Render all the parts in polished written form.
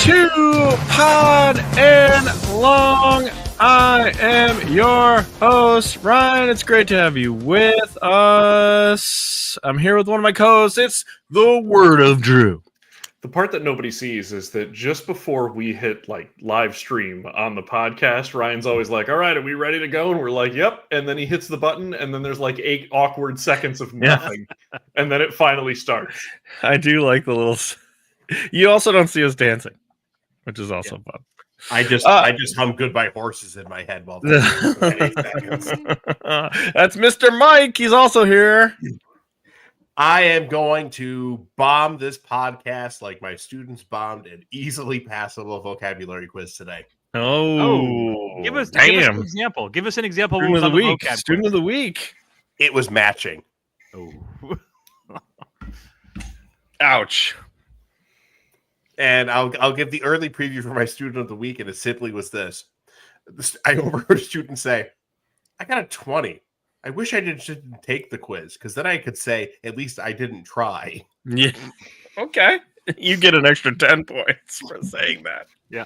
To Pod and Long. I am your host, Ryan. It's great to have you with us. I'm here with one of my co-hosts. It's the Word of Drew. The part that nobody sees is that just before we hit live stream on the podcast, Ryan's always like, all right, are we ready to go? And we're like, yep. And then he hits the button and then there's 8 awkward seconds of nothing. Yeah. And then it finally starts. I do like the little... You also don't see us dancing, which is also fun. I just hum Goodbye Horses in my head while That's Mr. Mike. He's also here. I am going to bomb this podcast like my students bombed an easily passable vocabulary quiz today. Oh, give us an example. Give us an example. Student of the week. Student of the week. It was matching. Oh, ouch. And I'll give the early preview for my student of the week, and it simply was this. I overheard a student say, I got a 20. I wish I didn't take the quiz, because then I could say, at least I didn't try. Yeah. Okay. You get an extra 10 points for saying that. Yeah.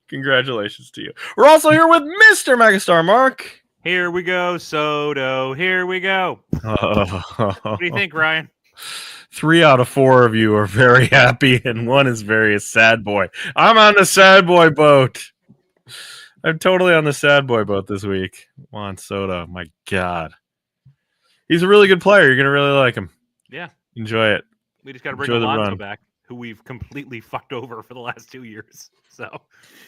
Congratulations to you. We're also here with Mr. Megastar Mark. Here we go, Soto. Here we go. What do you think, Ryan? 3 out of 4 of you are very happy, and 1 is very sad boy. I'm on the sad boy boat. I'm totally on the sad boy boat this week. Juan Soto, my God. He's a really good player. You're going to really like him. Yeah. Enjoy it. We just got to bring Alonso back, who we've completely fucked over for the last 2 years. So,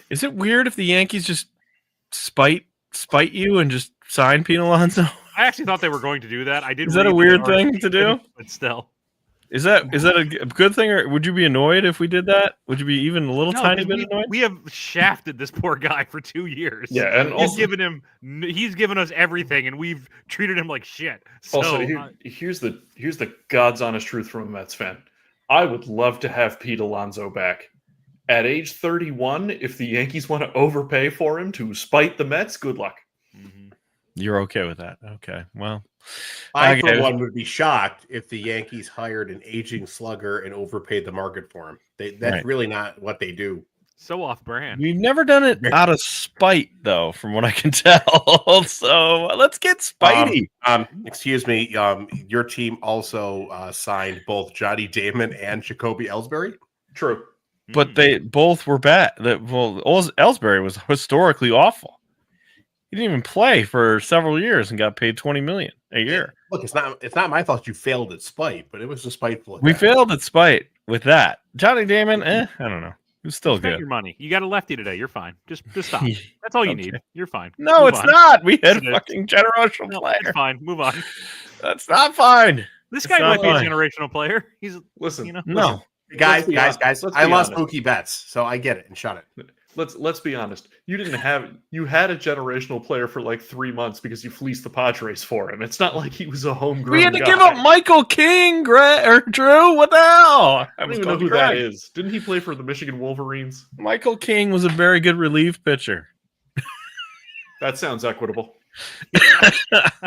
is it weird if the Yankees just spite you and just sign Pete Alonso? I actually thought they were going to do that. I did. Is that a weird thing to do? But still. Is that a good thing, or would you be annoyed if we did that? Would you be even a little tiny bit annoyed? We have shafted this poor guy for 2 years. Yeah, and he's given us everything, and we've treated him like shit. So, also, here's the God's honest truth from a Mets fan. I would love to have Pete Alonso back. At age 31, if the Yankees want to overpay for him to spite the Mets, good luck. Mm-hmm. You're okay with that? Okay, well. I, for one, would be shocked if the Yankees hired an aging slugger and overpaid the market for him. That's really not what they do. So off-brand. We've never done it out of spite, though, from what I can tell. So let's get spitey. Excuse me. Your team also signed both Johnny Damon and Jacoby Ellsbury. True. But they both were bad. Ellsbury was historically awful. He didn't even play for several years and got paid $20 million a year. Look, it's not my fault you failed at spite, but it was a spiteful. We failed at spite with that. Johnny Damon, I don't know. It was still good. Your money. You got a lefty today. You're fine. Just stop. That's all you need. You're fine. No, it's not. We had a fucking generational player. It's fine. Move on. That's not fine. This guy might be a generational player. He's no. Guys. I lost Mookie Betts, so I get it and shut it. Let's be honest. You had a generational player for 3 months because you fleeced the Padres for him. It's not like he was a homegrown. We had to give up Michael King, Drew. What the hell? I don't even know who that is. Didn't he play for the Michigan Wolverines? Michael King was a very good relief pitcher. That sounds equitable.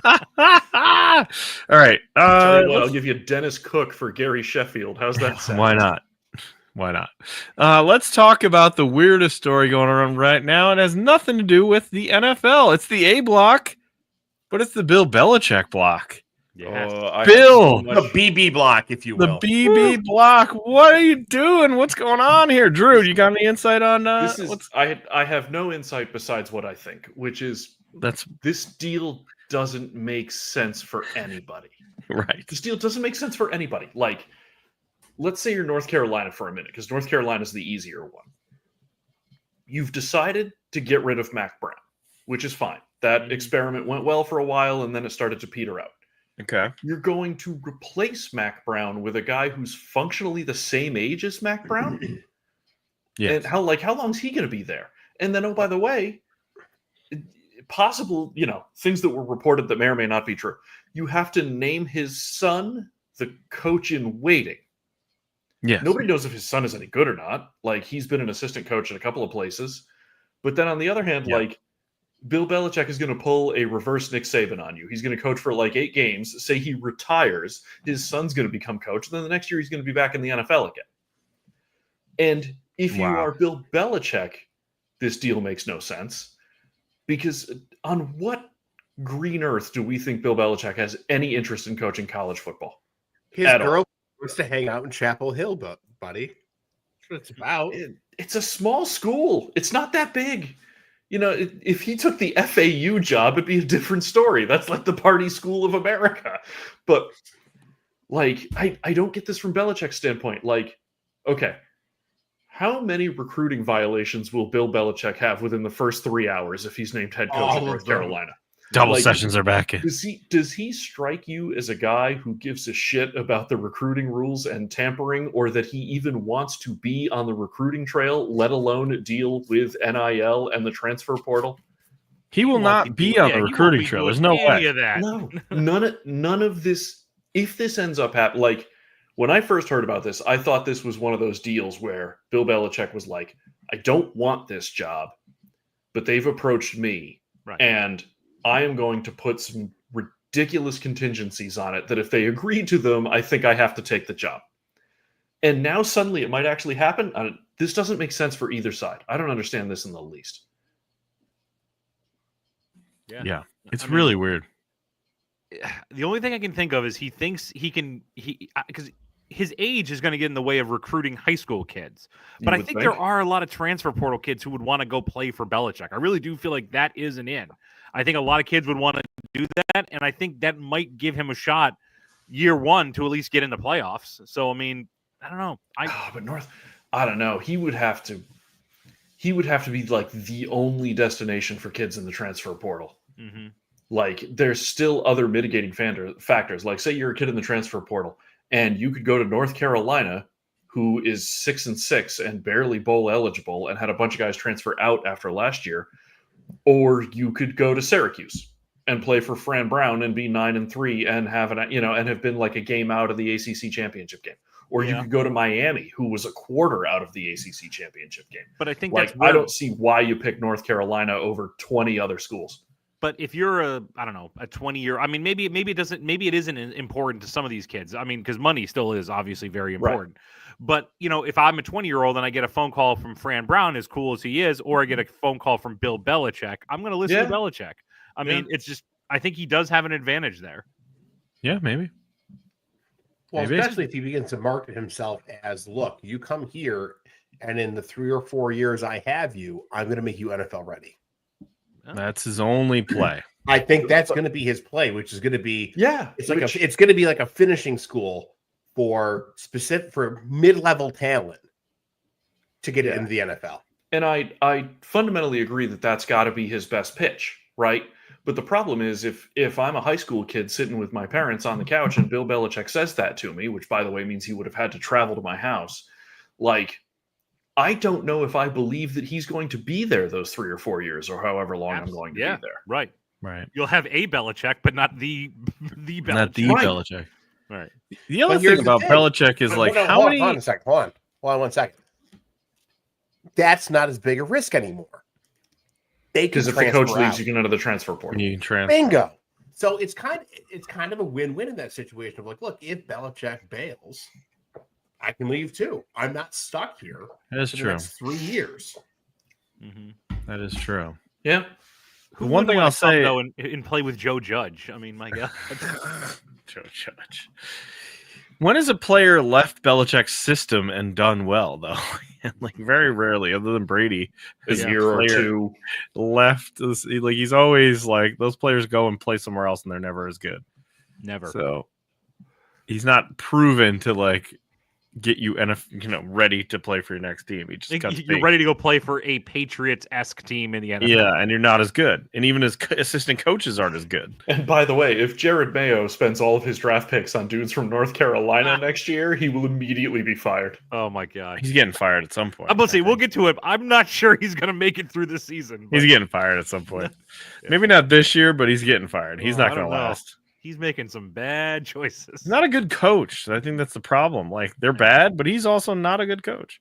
All right. I'll give you Dennis Cook for Gary Sheffield. How's that sound? Why not? Let's talk about the weirdest story going on right now. It has nothing to do with the NFL. It's the A block, but it's the Bill Belichick block. Yeah, Bill, the BB block, if you will. The BB block. What are you doing? What's going on here, Drew? You got any insight on? I have no insight besides what I think, which is this deal doesn't make sense for anybody. Right. This deal doesn't make sense for anybody. Let's say you're North Carolina for a minute, because North Carolina is the easier one. You've decided to get rid of Mac Brown, which is fine. That Mhm. experiment went well for a while, and then it started to peter out. Okay. You're going to replace Mac Brown with a guy who's functionally the same age as Mac Brown? Yeah. And how long's he going to be there? And then, oh, by the way, possible, things that were reported that may or may not be true. You have to name his son the coach in waiting. Yes. Nobody knows if his son is any good or not. Like, he's been an assistant coach in a couple of places. But then on the other hand, Yeah. like, Bill Belichick is going to pull a reverse Nick Saban on you. He's going to coach for like 8 games, say he retires, his son's going to become coach, and then the next year he's going to be back in the NFL again. And if you Wow. are Bill Belichick, this deal makes no sense. Because on what green earth do we think Bill Belichick has any interest in coaching college football? His At all. girl wants to hang out in Chapel Hill, buddy. That's what it's about. It's a small school. It's not that big. If he took the FAU job, it'd be a different story. That's like the party school of America. But, like, I don't get this from Belichick's standpoint. Like, okay, how many recruiting violations will Bill Belichick have within the first 3 hours if he's named head coach All of of North them. Carolina? Double Like, sessions are back in. Does he strike you as a guy who gives a shit about the recruiting rules and tampering, or that he even wants to be on the recruiting trail, let alone deal with NIL and the transfer portal? He will not be on the recruiting trail. There's no way. Of that. No, none of this. If this ends up happening, like, when I first heard about this, I thought this was one of those deals where Bill Belichick was like, I don't want this job, but they've approached me, Right. and I am going to put some ridiculous contingencies on it that if they agree to them, I think I have to take the job. And now suddenly it might actually happen. This doesn't make sense for either side. I don't understand this in the least. Yeah. It's I mean, really weird. The only thing I can think of is he thinks because his age is going to get in the way of recruiting high school kids. But You I would think there are a lot of transfer portal kids who would want to go play for Belichick. I really do feel like that is an in. I think a lot of kids would want to do that, and I think that might give him a shot year one to at least get in the playoffs. So, I mean, I don't know. But North, I don't know. He would have to be like the only destination for kids in the transfer portal. Mm-hmm. Like, there's still other mitigating factors. Like, say you're a kid in the transfer portal, and you could go to North Carolina, who is 6-6 and barely bowl eligible, and had a bunch of guys transfer out after last year, or you could go to Syracuse and play for Fran Brown and be 9-3 and have been like a game out of the ACC championship game. Or you could go to Miami, who was a quarter out of the ACC championship game. But I think Like, I don't see why you pick North Carolina over 20 other schools. But if you're a 20-year, I mean, maybe it isn't important to some of these kids. I mean, because money still is obviously very important. Right. But, if I'm a 20-year-old and I get a phone call from Fran Brown, as cool as he is, or I get a phone call from Bill Belichick, I'm going to listen to Belichick. I mean, it's just, I think he does have an advantage there. Yeah, maybe. Well, especially if he begins to market himself as, look, you come here, and in the 3 or 4 years I have you, I'm going to make you NFL ready. That's his only play. I think that's going to be his play, which is going to be it's going to be like a finishing school for mid-level talent to get it into the NFL. And I fundamentally agree that that's got to be his best pitch, right? But the problem is if I'm a high school kid sitting with my parents on the couch and Bill Belichick says that to me, which by the way means he would have had to travel to my house, like, I don't know if I believe that he's going to be there those 3 or 4 years or however long I'm going to be there. Right. Right. You'll have a Belichick, but not the Belichick. Not the Belichick. Right. The other thing about Belichick is how many... Hold on 1 second. That's not as big a risk anymore. Because if the coach leaves, you can enter the transfer portal. You can transfer. Bingo. So it's kind of a win-win in that situation of like, look, if Belichick bails, I can leave too. I'm not stuck here. That is true. That's 3 years. Mm-hmm. That is true. Yeah. The one thing I'll say, though, and play with Joe Judge. I mean, my God. Joe Judge. When has a player left Belichick's system and done well, though? Like, very rarely, other than Brady, a year or two left. Like, he's always like, those players go and play somewhere else, and they're never as good. Never. So he's not proven to like get you ready to play for your next team. He just cuts You're bait. ready to go play for a Patriots-esque team in the NFL. Yeah, and you're not as good, and even his assistant coaches aren't as good. And by the way, if Jared Mayo spends all of his draft picks on dudes from North Carolina next year, he will immediately be fired. Oh my god. He's getting fired at some point. I'm about to say I we'll think. get to it. I'm not sure he's going to make it through this season. He's but getting fired at some point. Maybe not this year, but he's getting fired. He's Well, not I going don't to know. last. He's making some bad choices. He's not a good coach. I think that's the problem. Like they're bad, but he's also not a good coach.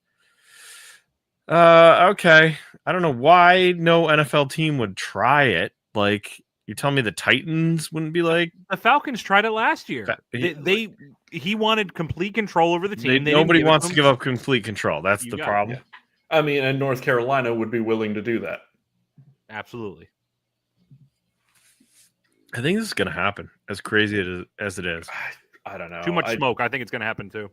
Okay. I don't know why no NFL team would try it. Like you tell me the Titans wouldn't be like The Falcons tried it last year. He wanted complete control over the team. They didn't nobody give it wants to to him. give up complete control. That's You the got it, problem. I mean, and North Carolina would be willing to do that. Absolutely. I think this is going to happen. As crazy as it is. I don't know. Too much smoke. I think it's going to happen too.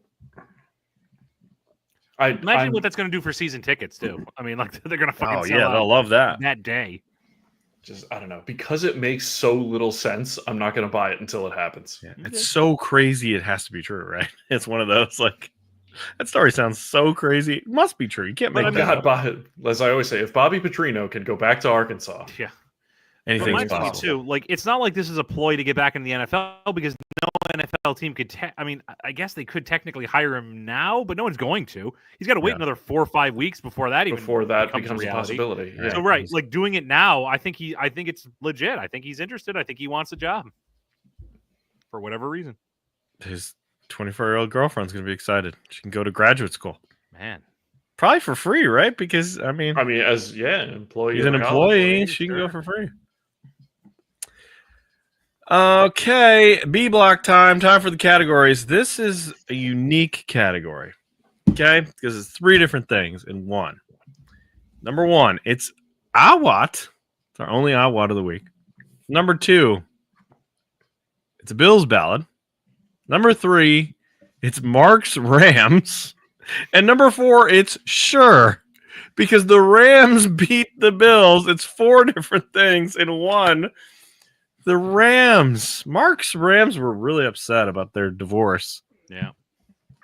Imagine I'm- what that's going to do for season tickets too. I mean, like they're going to fucking Oh sell yeah, out they'll love that. that day. I don't know. Because it makes so little sense, I'm not going to buy it until it happens. Yeah, it's so crazy it has to be true, right? It's one of those like that story sounds so crazy. It must be true. You can't make But that God, up. as I always say, if Bobby Petrino can go back to Arkansas, Yeah. Anything's Reminds me possible. too, like it's not like this is a ploy to get back in the NFL because no NFL team could. I mean, I guess they could technically hire him now, but no one's going to. He's got to wait Yeah. another 4 or 5 weeks before that even becomes a reality. possibility. Right. So right, like doing it now, I think it's legit. I think he's interested. I think he wants a job for whatever reason. His 24-year-old girlfriend's going to be excited. She can go to graduate school. Man, Probably for free, right? Because I mean, as an employee, he's of an the college, employee. She can go sure. for free. Okay, B block time. Time for the categories. This is a unique category. Okay, because it's 3 different things in one. Number 1, it's Awat. It's our only Awat of the week. Number 2, it's a Bills ballad. Number 3, it's Mark's Rams. And number 4, it's Sure. Because the Rams beat the Bills. It's 4 different things in one. The Rams. Mark's Rams were really upset about their divorce. yeah.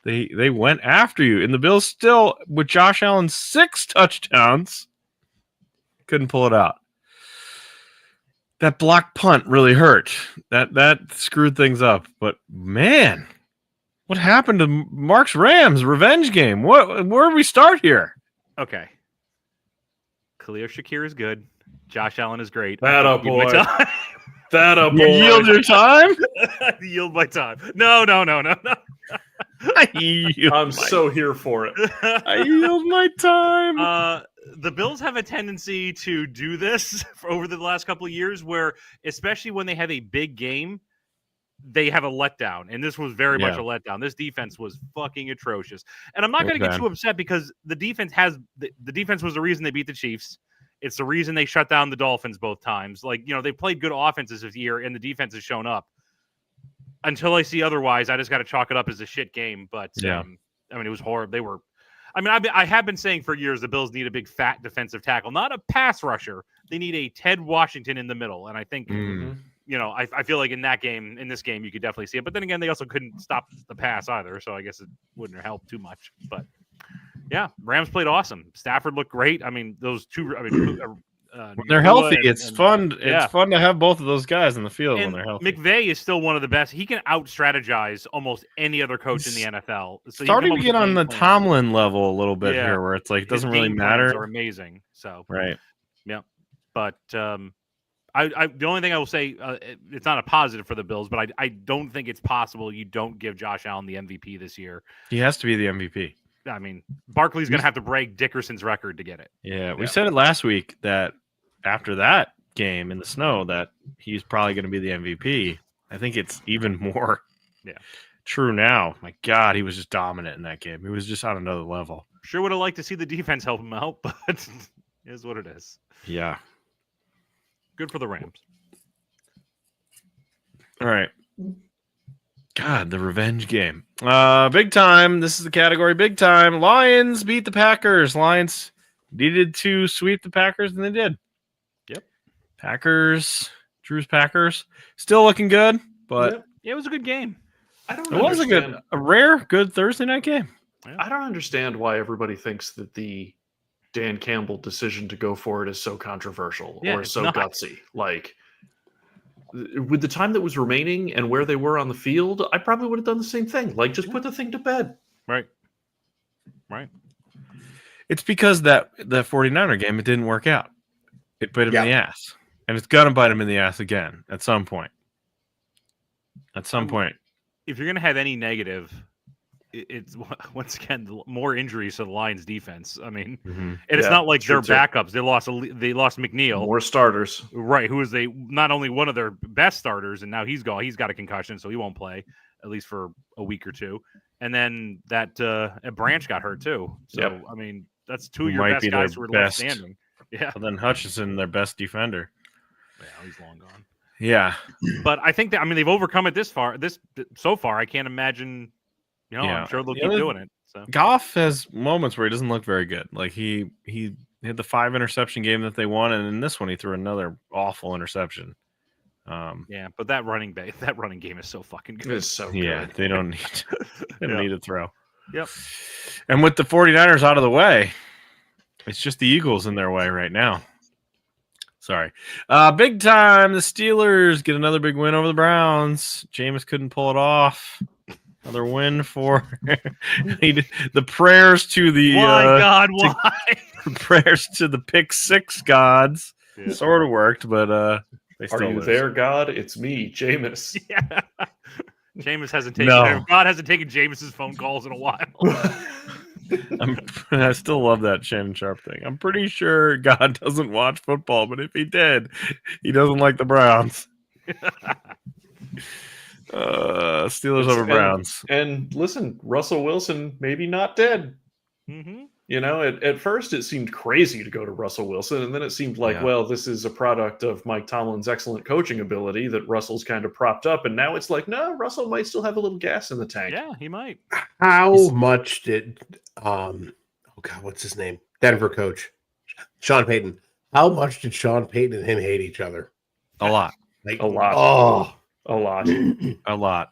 They went after you. And the Bills still, with Josh Allen 6 touchdowns, couldn't pull it out. That block punt really hurt. That screwed things up. But man, what happened to Mark's Rams revenge game? Where do we start here? Okay. Khalil Shakir is good. Josh Allen is great. That I up, yield my boy. time. That up, You boy. yield your time? Yield my time. No. I yield I'm my- so here for it. I yield my time. The Bills have a tendency to do this for over the last couple of years where, especially when they have a big game, they have a letdown. And this was very much Yeah. a letdown. This defense was fucking atrocious. And I'm not going to Okay. get too upset because the defense the defense was the reason they beat the Chiefs. It's the reason they shut down the Dolphins both times. Like, they played good offenses this year and the defense has shown up. Until I see otherwise, I just got to chalk it up as a shit game. But Yeah. I mean, it was horrible. They were. I mean, I have been saying for years the Bills need a big fat defensive tackle, not a pass rusher. They need a Ted Washington in the middle, and I think Mm. I feel like in this game, you could definitely see it. But then again, they also couldn't stop the pass either, so I guess it wouldn't help too much. But yeah, Rams played awesome. Stafford looked great. I mean, those two. I mean, When they're Nakua healthy, and- it's and- fun. yeah. It's fun to have both of those guys in the field when And they're healthy. McVay is still one of the best. He can out strategize almost any other coach in He's the NFL. So you Starting come to up get with on the game plans. Tomlin level a little bit Yeah. here, where it's like it His doesn't really game plans matter, are amazing. So right? but I the only thing I will say it's not a positive for the Bills, but I don't think it's possible you don't give Josh Allen the MVP this year. He has to be the MVP. I mean, Barkley's going to have to break Dickerson's record to get it. Yeah, we Yeah. said it last week that after that game in the snow, that he's probably going to be the MVP. I think it's even more true now. My God, he was just dominant in that game. He was just on another level. Sure would have liked to see the defense help him out, but it is what it is. Yeah. Good for the Rams. All right. God, the revenge game. Big time. This is the category big time. Lions beat the Packers. Lions needed to sweep the Packers, and they did. Yep. Drew's Packers. Still looking good, but Yep. Yeah, it was a good game. I don't it was understand. a rare, good Thursday night game. I don't understand why everybody thinks that the Dan Campbell decision to go for it is so controversial Yeah, or it's so not. gutsy. Like, with the time that was remaining and where they were on the field, I probably would have done the same thing. Like, just put the thing to bed. Right. It's because the 49er game, it didn't work out. It bit him in Yeah. the ass. And it's going to bite him in the ass again at some point. At some point. If you're going to have any negative, it's once again more injuries to the Lions defense. I mean, and it's Yeah, not like true, they're too. backups. They lost McNeil, More starters. right? Who is not only one of their best starters, and now he's gone. He's got a concussion, so he won't play at least for a week or two. And then that Branch got hurt too. So Yep. I mean, that's two Who of your might best be their guys who are left best. standing. Yeah, And then Hutchinson, their best defender. yeah, he's long gone. Yeah. But I think that they've overcome it so far. I can't imagine. Yeah. I'm sure they'll The keep other- doing it. So Goff has moments where he doesn't look very good. Like he had the 5 interception game that they won, and in this one he threw another awful interception. yeah, but that running game is so fucking good. It's so Yeah, good. they don't need to throw. Yep. And with the 49ers out of the way, it's just the Eagles in their way right now. Sorry. Big time. The Steelers get another big win over the Browns. Jameis couldn't pull it off. Another win for the prayers to the God, why? prayers to the pick 6 gods. Yeah. Sort of worked, but they Are still you lose. there, God? It's me, Jameis. Yeah. Jameis hasn't taken No. God hasn't taken Jameis's phone calls in a while. I still love that Shannon Sharp thing. I'm pretty sure God doesn't watch football, but if he did, he doesn't like the Browns. Steelers over Browns. And listen, Russell Wilson maybe not dead. Mm-hmm. You know, at first it seemed crazy to go to Russell Wilson, and then it seemed like, Yeah. well, this is a product of Mike Tomlin's excellent coaching ability that Russell's kind of propped up, and now it's like, no, Russell might still have a little gas in the tank. Yeah, he might. How much did oh god, what's his name? Denver coach Sean Payton. How much did Sean Payton and him hate each other? A lot. Like A lot. Oh, A lot. A lot.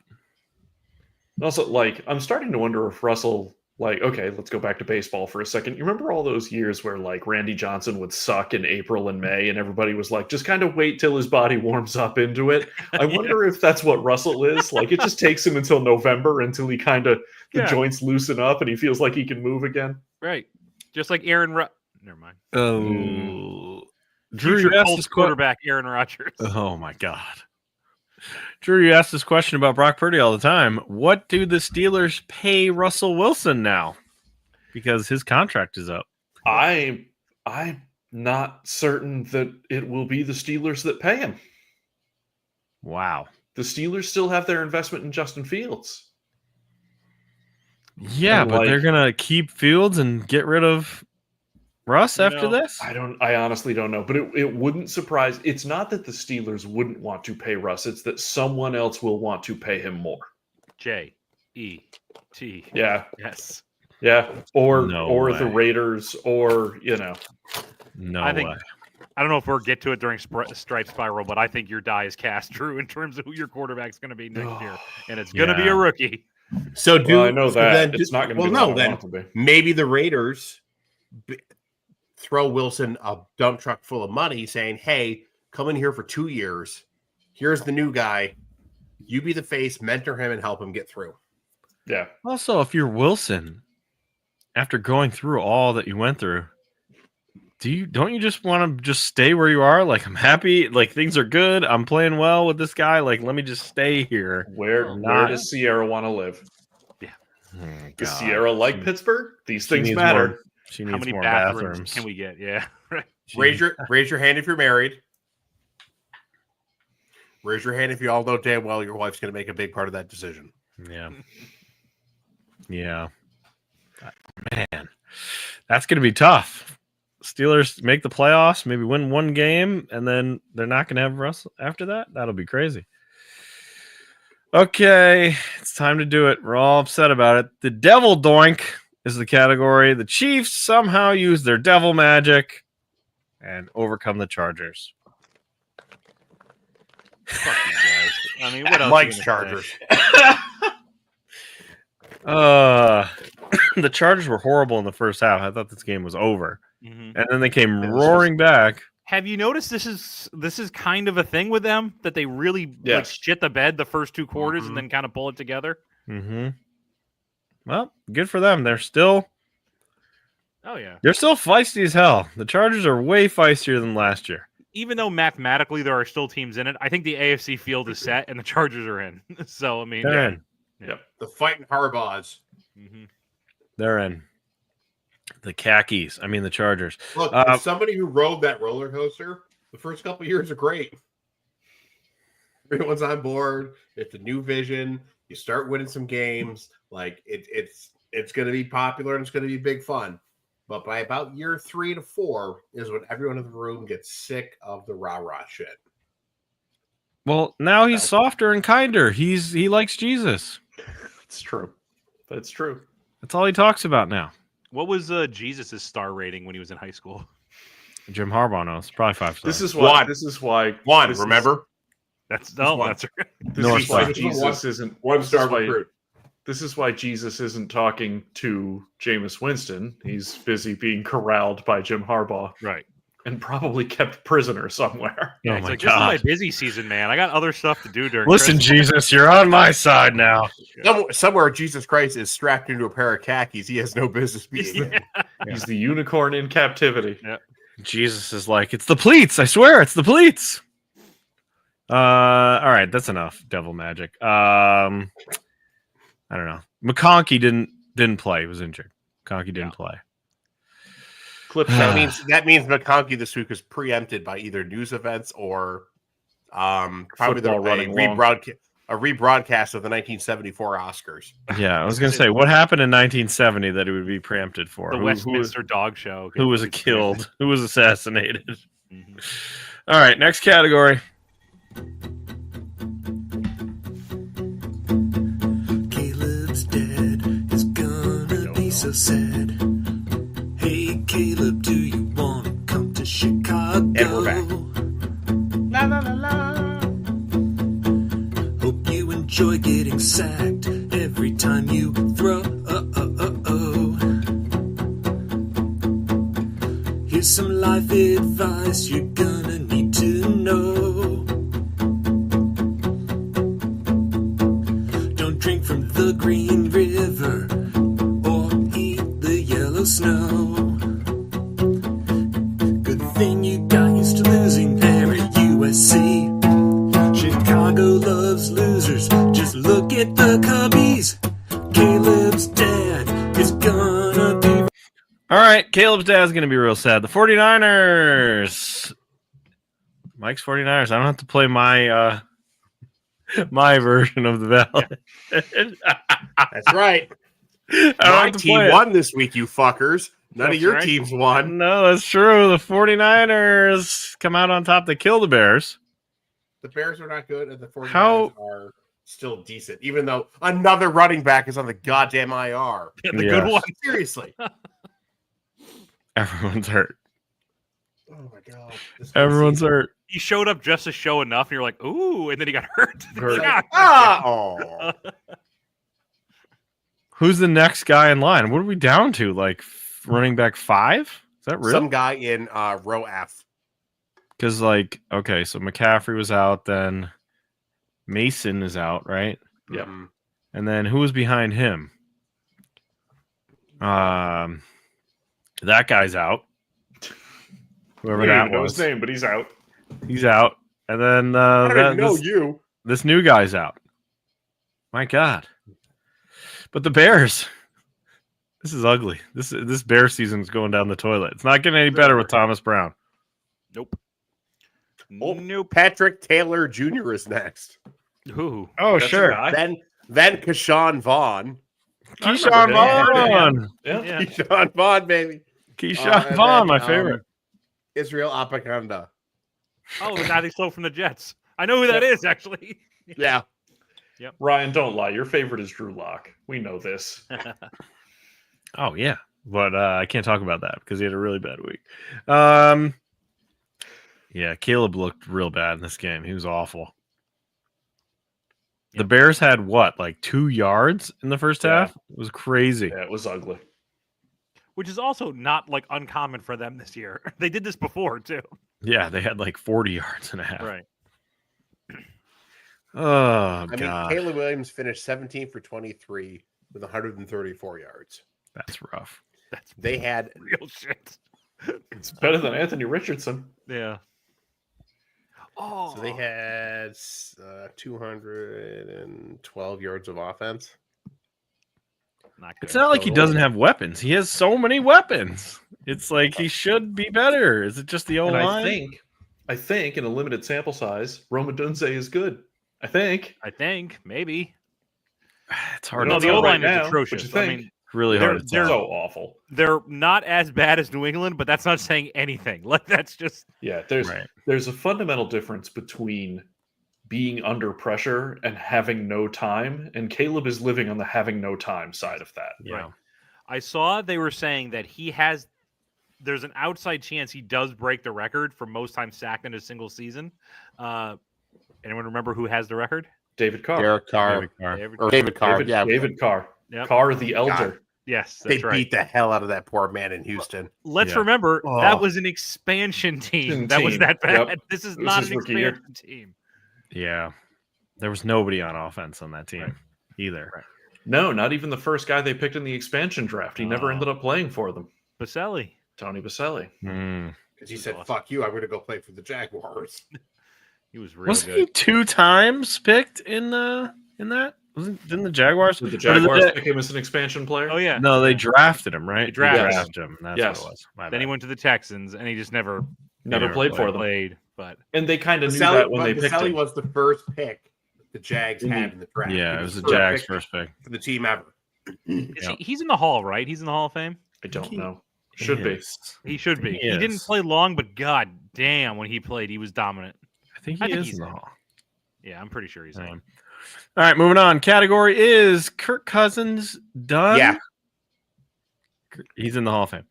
Also, like, I'm starting to wonder if Russell, like, okay, let's go back to baseball for a second. You remember all those years where, like, Randy Johnson would suck in April and May, and everybody was like, just kind of wait till his body warms up into it? I wonder if that's what Russell is. Like, it just takes him until November until he kind of, the Yeah. joints loosen up and he feels like he can move again. Right. Just like Never mind. Oh, Drew, Future you asked Colts this quarterback Aaron Rodgers. Oh my God, Drew, you ask this question about Brock Purdy all the time. What do the Steelers pay Russell Wilson now? Because his contract is up. I'm not certain that it will be the Steelers that pay him. Wow. The Steelers still have their investment in Justin Fields. Yeah, And, but like- they're gonna keep Fields and get rid of Russ You after know, this. I honestly don't know, but it wouldn't surprise. It's not that the Steelers wouldn't want to pay Russ; it's that someone else will want to pay him more. J-E-T. Yeah, Yes. yeah, or No the way. Raiders, or No I think- way. I don't know if we'll get to it during Stripe Spiral, but I think your die is cast, Drew, in terms of who your quarterback's going to be next year, and it's going to be Yeah. a rookie. so do Well, I know so that then it's not going to well, be no, what I then want it to be. maybe the Raiders throw Wilson a dump truck full of money, saying, "Hey, come in here for 2 years. Here's the new guy. You be the face, mentor him, and help him get through." Yeah, Also, if you're Wilson, after going through all that you went through, don't you just want to just stay where you are? Like, I'm happy, like things are good, I'm playing well with this guy. Like, let me just stay here. where Not- does Sierra want to live? Oh, Does God. Sierra like Pittsburgh? These She things needs matter. more- She How needs many more bathrooms can we get? Yeah. Right. Raise your hand if you're married. Raise your hand if you all know damn well your wife's going to make a big part of that decision. Yeah. Yeah. Man, that's going to be tough. Steelers make the playoffs, maybe win one game, and then they're not going to have Russell after that. That'll be crazy. Okay, it's time to do it. We're all upset about it. The Devil Doink is the category. The Chiefs somehow use their devil magic and overcome the Chargers. Fuck you guys. I mean, what else? Mike's you gonna say? Chargers. the Chargers were horrible in the first half. I thought this game was over, Mhm. and then they came It was roaring back. Have you noticed this is kind of a thing with them that they really like Yes. shit the bed the first 2 quarters Mhm. and then kind of pull it together? Mm-hmm. Well, good for them. They're still Oh yeah. feisty as hell. The Chargers are way feistier than last year. Even though mathematically there are still teams in it, I think the AFC field is set and the Chargers are in. So I mean, They're in. The fighting Harbaughs. Mhm. They're in. The khakis. I mean, the Chargers. Look, as somebody who rode that roller coaster, the first couple of years are great. Everyone's on board. It's a new vision. You start winning some games. Like it's going to be popular and it's going to be big fun. But by about year 3 to 4 is when everyone in the room gets sick of the rah-rah shit. Well, now he's softer and kinder. He likes Jesus. It's true. That's true. That's all he talks about now. What was Jesus' star rating when he was in high school? Jim Harbaugh knows. Probably 5 stars. This is why. One. This is why. One, this is- remember? That's one. that's right. This North is why Star. Jesus isn't. One-star this is why- recruit. This is why Jesus isn't talking to Jameis Winston. He's busy being corralled by Jim Harbaugh Right. and probably kept prisoner somewhere. Yeah, Oh it's my like, this is my God. busy season, man. I got other stuff to do during Listen, Christmas. Jesus, you're on my side now. Somewhere Jesus Christ is strapped into a pair of khakis. He has no business being there. Yeah. He's the unicorn in captivity. Jesus is like, it's the pleats. I swear, it's the pleats. All right, that's enough. Devil magic. I don't know. McConkey didn't play. He was injured. McConkey didn't play. Clip That that means McConkey this week was preempted by either news events or probably Football running long. a rebroadcast of the 1974 Oscars. Yeah, I was gonna say, what happened in 1970 that it would be preempted for? The Who- Westminster Dog Show. who was killed? Who was assassinated? Mhm. All right, next category. Caleb's dead. It's gonna be so sad. Hey, Caleb, do you want to come to Chicago? And we're back. La la la la. Hope you enjoy getting sacked every time you throw. Here's some life advice you're gonna need to know. Don't drink from the Green River or eat the yellow snow. Good thing you got used to losing there at USC. Chicago loves losers. Just look at the Cubbies. Caleb's dad is gonna be. All right, Caleb's dad's going to be real sad. The 49ers. Mike's 49ers. I don't have to play my my version of the ballot. That's right. I don't My have to team play it. won this week, you fuckers. None That's of your right. teams won. No, that's true. The 49ers come out on top. They kill the Bears. The Bears are not good, and the 49ers How- are still decent, even though another running back is on the goddamn IR. The Yes. good one. Seriously. Everyone's hurt. Oh my god. This Everyone's hurt. He showed up just to show enough, and you're like, ooh, and then he got hurt. Hurt. Yeah. Oh. Who's the next guy in line? What are we down to? Like running back 5? Is that real? Some guy in row F. Because like, okay, so McCaffrey was out, then Mason is out, right? Yep. Mhm. And then who was behind him? That guy's out. Whoever I don't that even know was, his name, but he's out. he's out. And then I don't even know this, you. this new guy's out. My God! But the Bears, this is ugly. This Bear season's going down the toilet. It's not getting any better with Thomas Brown. Nope. Oh. Nope. Patrick Taylor Jr. is next. Ooh. Oh, That's a guy. Then Keyshawn Vaughn. Keyshawn him. Vaughn. Yeah. Yeah. Keyshawn Vaughn, baby. Keyshawn And Vaughn, then, my favorite. Israel Apakanda. Oh, the guy they stole from the Jets. I know who that is, actually. Yeah. Ryan, don't lie. Your favorite is Drew Lock. We know this. Oh yeah, but I can't talk about that because he had a really bad week. Yeah, Caleb looked real bad in this game. He was awful. The Bears had what, like 2 yards in the first Yeah. half? It was crazy. Yeah, it was ugly. Which is also not like uncommon for them this year. They did this before too. Yeah, they had like 40 yards and a half. Right. Oh, I mean, God. Caleb Williams finished 17 for 23 with 134 yards. That's rough. That's They had real shit. It's better than Anthony Richardson. Yeah. Oh, so they had 212 yards of offense. not good. It's not like he So- doesn't have weapons. He has so many weapons. It's like he should be better. Is it just the And O-line? I think in a limited sample size, Roma Dunze is good. I think. I think maybe. It's hard No, to the tell. O line right is now. atrocious. What you I think? mean, Really hard to they're- tell. So awful. they're not as bad as New England, but that's not saying anything. Like that's just Yeah, Right. there's a fundamental difference between being under pressure and having no time, and Caleb is living on the having no time side of that. Yeah. I saw they were saying that there's an outside chance he does break the record for most times sacked in a single season. Anyone remember who has the record? David Carr. Derek Carr David Carr. or David Carr. David Carr. Yep. Carr the elder. Yes, They that's right. beat the hell out of that poor man in Houston. Let's Yeah. remember Oh. that was an expansion team. That was Team. that bad. Yep. This is It was not his an rookie year. expansion team. Yeah. There was nobody on offense on that team Right. either. Right. No, not even the first guy they picked in the expansion draft. He never Oh. ended up playing for them. Baselli. Tony Baselli. Mm. Because he said, Awesome. "Fuck you, I'm going to go play for the Jaguars." He was real Wasn't good. he 2 times picked in that? Didn't the Jaguars? Did the or did Jaguars the- pick him as an expansion player? Oh yeah. No, they drafted him, right? They drafted him. That's Yes. what it was. My Then he bad. went to the Texans, and he just never Never never played for them. played. But And they kind of knew that when they picked Baselli him. was the first pick the Jags had in the draft. Yeah, He it was the first Jags' pick first pick. for the team ever. he's in the Hall, right? He's in the Hall of Fame. I don't know. Should be. Yes. He should be. He didn't Yes. play long, but god damn, when he played, he was dominant. I think I he think is he's in the in. hall. Yeah, I'm pretty sure he's in. All right, moving on. Category is Kirk Cousins done. Yeah. He's in the Hall of Fame.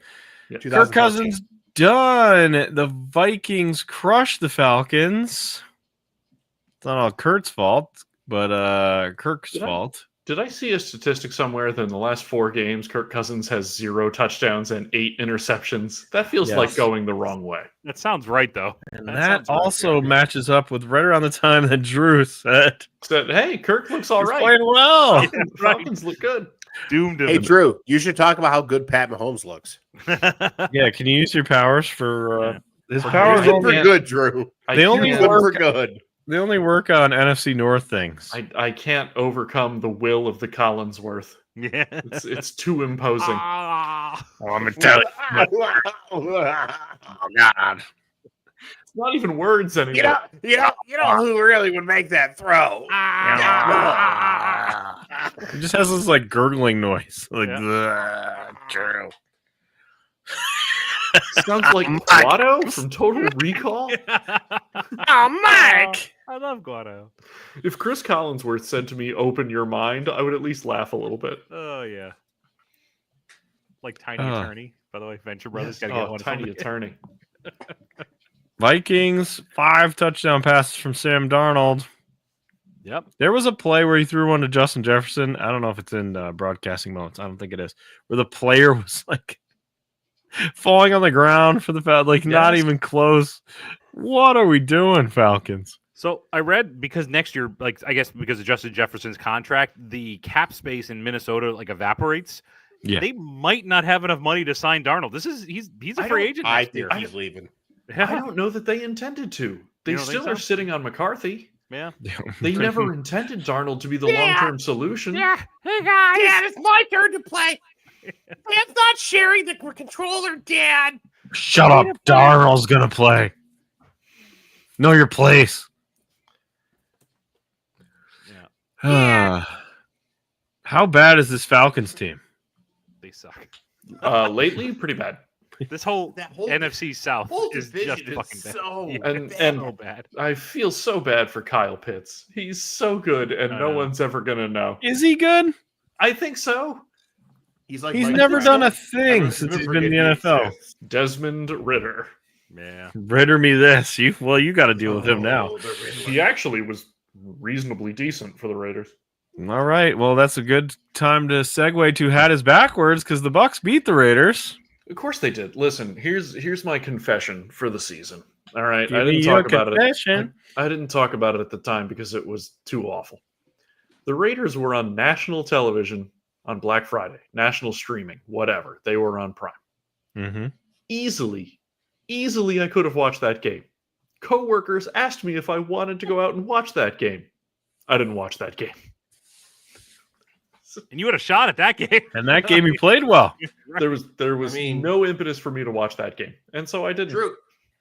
Kirk 2014. Cousins done. The Vikings crushed the Falcons. It's not all Kurt's fault, but Kirk's Did I- fault. Did I see a statistic somewhere that in the last 4 games, Kirk Cousins has 0 touchdowns and 8 interceptions? That feels Yes. like going the wrong way. That sounds right, though. And That that sounds right, also yeah. matches up with right around the time that Drew said Said, hey, Kirk looks all he's right. playing well. The Falcons look good. Doomed Hey, him. Drew, you should talk about how good Pat Mahomes looks. Yeah, can you use your powers for Yeah. his For powers? his- Good Only, for good, Drew. I They only Good can't- work- for good. they only work on NFC North things. I can't overcome the will of the Collinsworth. Yeah. It's too imposing. Ah. I'm gonna tell you. Oh God! It's not even words anymore. you know who really would make that throw? He just has this like gurgling noise, like Yeah. Drew. Sounds like Quado from Total Recall. Oh, Mike! I love Guado. If Chris Collinsworth said to me, "Open your mind," I would at least laugh a little bit. Oh yeah. Like Tiny Uh. Attorney, by the way. Venture Brothers Yes. got to get Oh, one. tiny from me. attorney. Vikings 5 touchdown passes from Sam Darnold. Yep. There was a play where he threw one to Justin Jefferson. I don't know if it's in broadcasting moments. I don't think it is. Where the player was like falling on the ground for the like not Yes. even close. What are we doing, Falcons? So I read because next year, like I guess because of Justin Jefferson's contract, the cap space in Minnesota like evaporates. Yeah. They might not have enough money to sign Darnold. He's a I free don't- agent I next year. think he's leaving. I don't know that they intended to. They You don't think still are so? sitting on McCarthy. Yeah. They never intended Darnold to be the long-term solution. Yeah. Hey guys. Dad, it's my turn to play. Dad's not sharing the controller, Dad. Shut up. Darnold's gonna play. Know your place. Yeah. How bad is this Falcons team? They suck. Lately, pretty bad. This whole That whole NFC South whole is division just is fucking bad. so Yeah, And- it's and- so bad. I feel so bad for Kyle Pitts. He's so good, and I no know. one's ever gonna know. Is he good? I think so. He's like He's Mike never Trout. done a thing Everyone's since he's never been in the forget he NFL. exists. Desmond Ritter. Yeah. Ritter me this. You got to deal with him now. Oh, the Riddler. He actually was reasonably decent for the Raiders. All right. Well, that's a good time to segue to hat is backwards because the Bucks beat the Raiders. Of course they did. Listen, here's my confession for the season. All right, Give I me didn't your talk about it. confession. I didn't talk about it at the time because it was too awful. The Raiders were on national television on Black Friday, national streaming, whatever. They were on Prime. Mm-hmm. Easily, I could have watched that game. Coworkers asked me if I wanted to go out and watch that game. I didn't watch that game. And you had a shot at that game. And that game you played well. There was I mean- no impetus for me to watch that game, and so I didn't.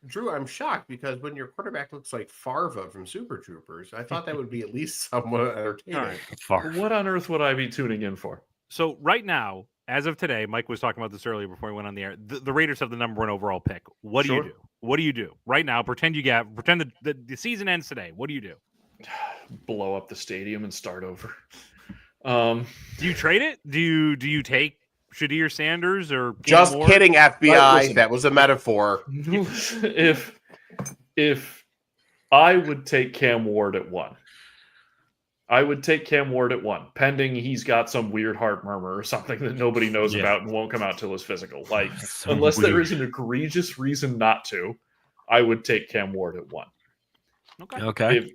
Drew, I'm shocked because when your quarterback looks like Farva from Super Troopers, I thought that would be at least somewhat entertaining. All right. Far. What on earth would I be tuning in for? So right now, as of today, Mike was talking about this earlier before we went on the air. The Raiders have the number 1 overall pick. What do you Sure. do? What do you do right now? Pretend the season ends today. What do you do? Blow up the stadium and start over. Do you trade it? Do you take Shadir Sanders or Cam Just Ward? kidding, FBI. Listen. That was a metaphor. if I would take Cam Ward at 1. I would take Cam Ward at 1, pending he's got some weird heart murmur or something that nobody knows Yeah. about and won't come out till his physical. Like, So unless there weird. is an egregious reason not to, I would take Cam Ward at 1. Okay. Okay. If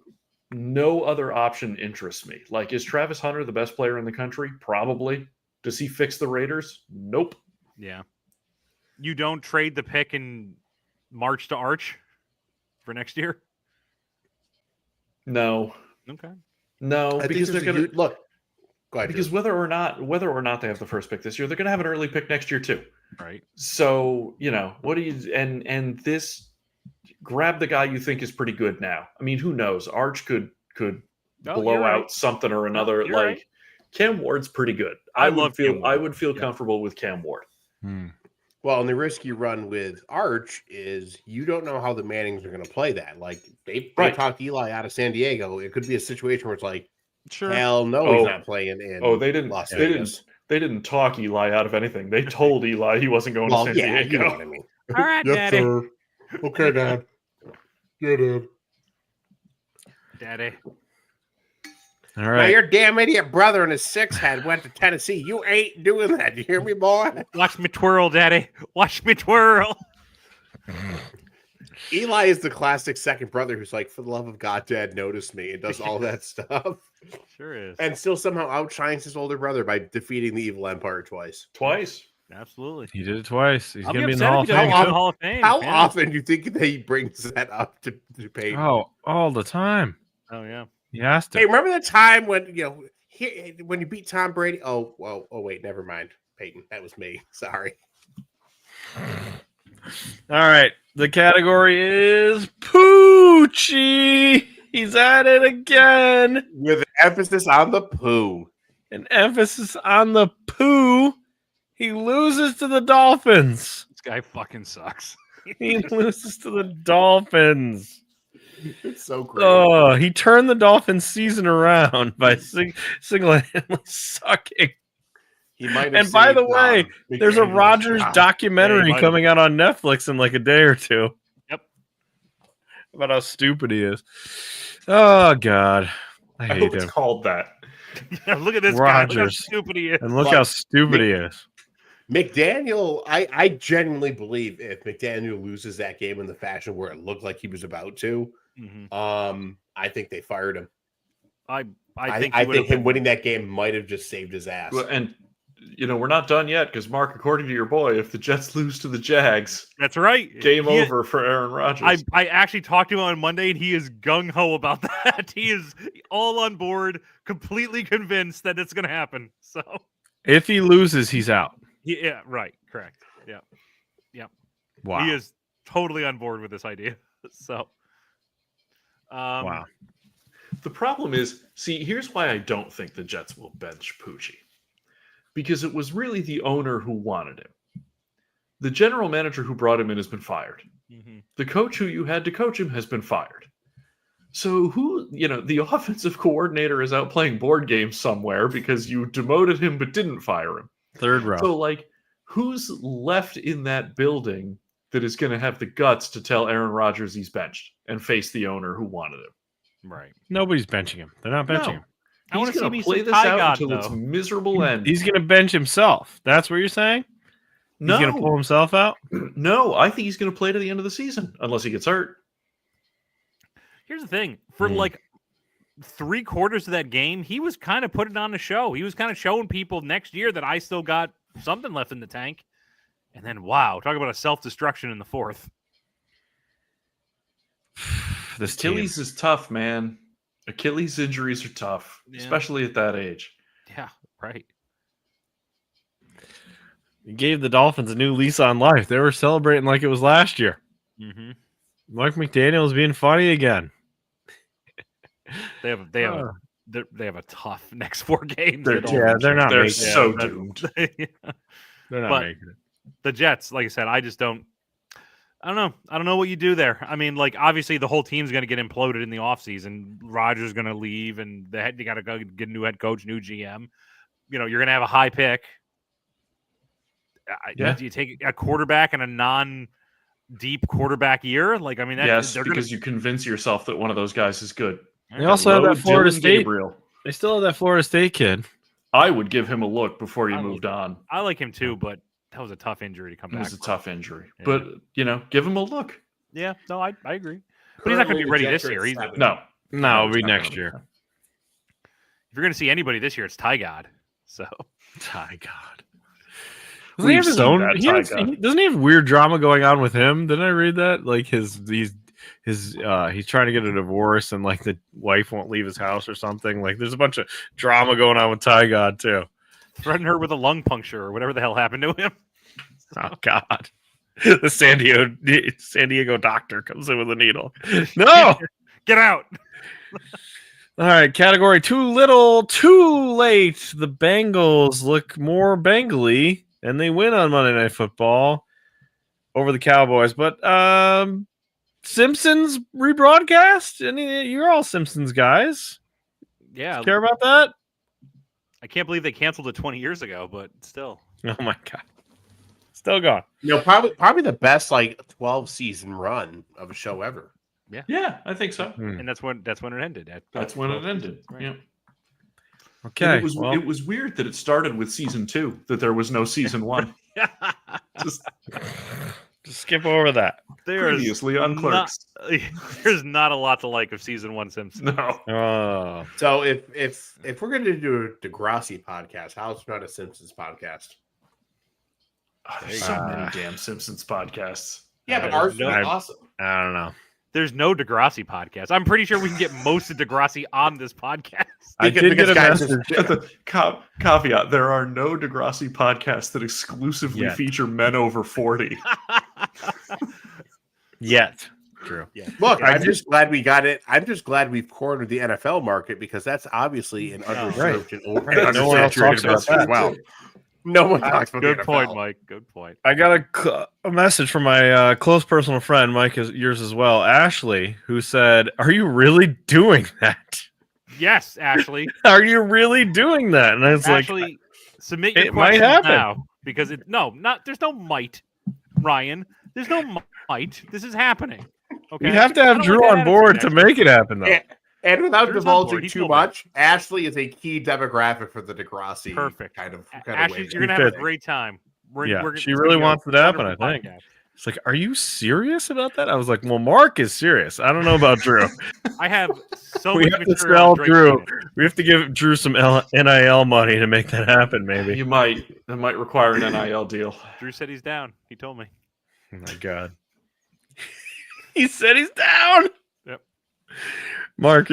no other option interests me. Like, is Travis Hunter the best player in the country? Probably. Does he fix the Raiders? Nope. Yeah. You don't trade the pick and march to Arch for next year? No. Okay. No, I because think they're there's going to look. Go ahead. because Drew. whether or not they have the first pick this year, they're going to have an early pick next year too. Right. So, what do you and this grab the guy you think is pretty good now. I mean, who knows? Arch could Oh, blow you're out right. something or another. you're Like right. Cam Ward's pretty good. I would love feel Cam I Ward. would feel Yeah. comfortable with Cam Ward. Well, and the risk you run with Arch is you don't know how the Mannings are going to play that. Like they Right. talked Eli out of San Diego. It could be a situation where it's like, Sure. hell no, Oh. he's not playing in. They didn't. Las They Vegas. didn't talk Eli out of anything. They told Eli he wasn't going Well, to San yeah, Diego. you know what I mean. All right, Daddy. sir. Okay, Dad. Yeah, Dad. Daddy. All Now right. your damn idiot brother and his 6-head went to Tennessee. You ain't doing that. You hear me, boy? Watch me twirl, Daddy. Watch me twirl. Eli is the classic second brother who's like, for the love of God, Dad, notice me, and does all that stuff. Sure is. And still somehow outshines his older brother by defeating the evil empire twice. Twice. Absolutely. He did it twice. He's I'll going to be be in the upset Hall if of he Fame. doesn't go to too. the Hall of Fame. How yeah. often do you think that he brings that up to Peyton? Oh, all the time. Oh, yeah. He has to. Hey, remember the time when when you beat Tom Brady? Oh, wait, never mind, Peyton. That was me. Sorry. All right. The category is Poochie. He's at it again. With an emphasis on the poo. An emphasis on the poo. He loses to the Dolphins. This guy fucking sucks. He loses to the Dolphins. It's so great. Oh, he turned the Dolphins season around by single-handedly sucking. He might have And by the saved, way, There's a McDaniel's Rogers job. documentary might coming out on Netflix in like a day or two. Yep. About how stupid he is. Oh God, I I hate hope it's him. called that. Yeah, look at this guy. Look how Rogers. stupid he is. And look Like, how stupid he is. McDaniel, I genuinely believe if McDaniel loses that game in the fashion where it looked like he was about to, Mhm. I think they fired him. I I think, think him winning that game might have just saved his ass. Well, and we're not done yet because Mark, according to your boy, if the Jets lose to the Jags, That's right. game He- over for Aaron Rodgers. I actually talked to him on Monday, and he is gung ho about that. He is all on board, completely convinced that it's going to happen. So, If he loses, he's out. yeah, right, correct. Yeah, Wow. he is totally on board with this idea. So, Wow. The problem is, see, here's why I don't think the Jets will bench Poochie. Because it was really the owner who wanted him. The general manager who brought him in has been fired. mhm. The coach who you had to coach him has been fired. So the offensive coordinator is out playing board games somewhere because you demoted him but didn't fire him. Third row. So, like, who's left in that building that is going to have the guts to tell Aaron Rodgers he's benched and face the owner who wanted him? Right. Nobody's benching him. They're not benching No. him. I want He's to see going me to play some this Ty out God, until its though. miserable end. He's going to bench himself. That's what you're saying? He's no, going to pull himself out? no, I think he's going to play to the end of the season unless he gets hurt. Here's the thing: for like 3/4 of that game, he was kind of putting on a show. He was kind of showing people next year that I still got something left in the tank. And then, wow, talk about a self-destruction in the fourth. This team. Achilles is tough, man. Achilles injuries are tough, Yeah. especially at that age. Yeah, right. He gave the Dolphins a new lease on life. They were celebrating like it was last year. Mm-hmm. Mike McDaniel's being funny again. They have a tough next 4 games. They're- The Yeah, Dolphins. they're not They're making so it. doomed. They're not But- making it. The Jets, like I said, I don't know. I don't know what you do there. I mean, like, obviously the whole team's going to get imploded in the offseason. Rodgers going to leave, and they got to go get a new head coach, new GM. You know, you're going to have a high pick. Yeah. Do you take a quarterback in a non-deep quarterback year? Like, I mean, Yes, they're because you convince yourself that one of those guys is good. They also have Hello, that Florida Dylan State. Gabriel. They still have that Florida State kid. I would give him a look before you I moved on. I like him too, but that was a tough injury to come It back. was a tough injury. Yeah. But, give him a look. Yeah, no, I agree. But he's not going to be ready this year either. No. No, it'll be he's not next gonna- year. If you're going to see anybody this year, it's Ty God. So Ty God. We've Doesn't he have his seen own? that He Ty has, God. doesn't he have weird drama going on with him? Didn't I read that? Like he's trying to get a divorce and like the wife won't leave his house or something. Like there's a bunch of drama going on with Ty God too. threatened her with a lung puncture or whatever the hell happened to him. Oh God. The San Diego doctor comes in with a needle. No. Get out. All right, category too little, too late. The Bengals look more Bengali, and they win on Monday Night Football over the Cowboys. But Simpsons rebroadcast? You're all Simpsons guys. Yeah, Care about that? I can't believe they canceled it 20 years ago, but still. Oh my God, still gone. Probably the best 12-season run of a show ever. Yeah, I think so. And that's when it ended. That's when it ended. Right. Yeah. And Okay, it was weird that it started with season 2, that there was no season 1. Just just skip over that. previously on Clerks. There's not a lot to like of season 1 Simpsons. No. Oh, So if we're going to do a Degrassi podcast, how it's not a Simpsons podcast? Oh, there's so many damn Simpsons podcasts. Yeah, but I ours is don't know. awesome. I don't know. There's no Degrassi podcast. I'm pretty sure we can get most of Degrassi on this podcast. I did get a guys, message. The caveat: there are no Degrassi podcasts that exclusively Yet. feature men over 40. Yet. True. Look, I I'm just glad we got it. I'm just glad we've cornered the NFL market because that's obviously an underserved and Right. No one else talks about that. as well. No one talks about Good the point, NFL. Mike. Good point. I got a message from my close personal friend, Mike, is yours as well, Ashley, who said, "Are you really doing that? Yes, Ashley. Are you really doing that?" And I was Actually, submit your it might questions happen. now because there's no might, Ryan. There's no might. This is happening. Okay. you have to I have don't Drew like that on board attitude, to make it happen, though. Yeah. And without Drew's on divulging board. He too told me. much, Ashley is a key demographic for the Degrassi Perfect. kind of Ashley, way. you're gonna have a Fits. great time. Yeah, We're she it's really gonna be a wants it to happen, I wonderful think. podcast. It's like, are you serious about that? I was like, well, Mark is serious. I don't know about Drew. I have so We much have to material sell on Drake Drew. Cannon. We have to give Drew some NIL money to make that happen, maybe. You might. That might require an NIL deal. Drew said he's down. He told me. Oh my God. He said he's down. Yep. Mark,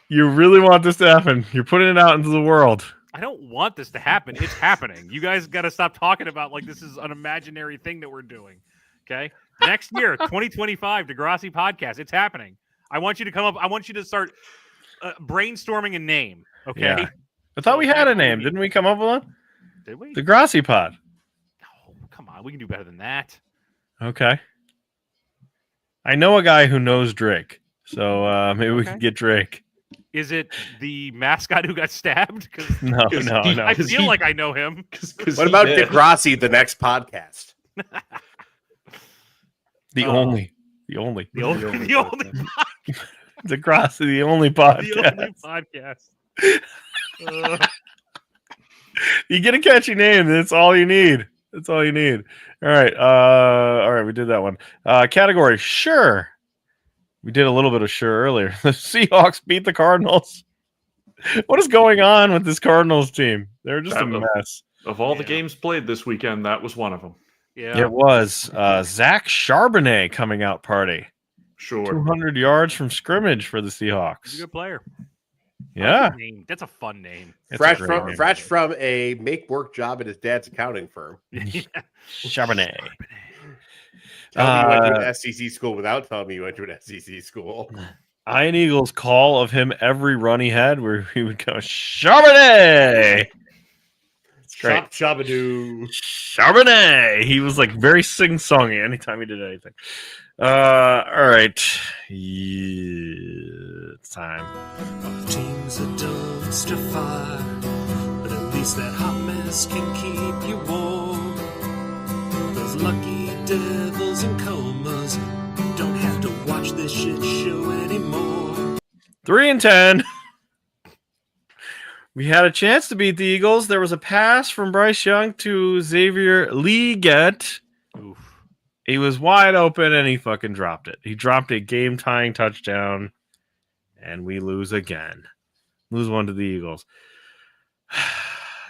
you really want this to happen. You're putting it out into the world. I don't want this to happen. It's happening. You guys got to stop talking about like this is an imaginary thing that we're doing. Okay. Next year, 2025, Degrassi podcast. It's happening. I want you to come up. I want you to start brainstorming a name. Okay. Yeah. I thought we had a name. Didn't we come up with one? Did we? The Grassi Pod. Oh, come on. We can do better than that. Okay. I know a guy who knows Drake. So maybe we Okay. could get Drake. Is it the mascot who got stabbed? 'Cause No, Because no, he- no. I 'cause feel he- like I know him. What about Degrassi, the next podcast? The only. The only It's across the only The podcast. only podcast. You get a catchy name, that's all you need. That's all you need. All right, we did that one. Category, sure. We did a little bit of sure earlier. The Seahawks beat the Cardinals. What is going on with this Cardinals team? They're just a mess. Of all the games played this weekend, that was one of them. Yeah. It was Zach Charbonnet coming out party. Sure. 200 yards from scrimmage for the He's a Seahawks. good player. Yeah. Good name. That's a fun name. It's a Fresh great name. from a make work job at his dad's accounting firm. Charbonnet. Tell me you went to an SEC school without telling me you went to an SEC school. Ian Eagle's call of him every run he had where he would go, Charbonnet! It's great. Shabadoo. Charbonnet! He was like very sing-songy anytime he did anything. All right. Yeah, it's time. Our team's a dumpster fire, but at least that hot mess can keep you warm. Those lucky devils and comas don't have to watch this shit show anymore. 3-10. We had a chance to beat the Eagles. There was a pass from Bryce Young to Xavier Leggett. Oof. He was wide open and he fucking dropped it. He dropped a game-tying touchdown, and we lose again. Lose one to the Eagles.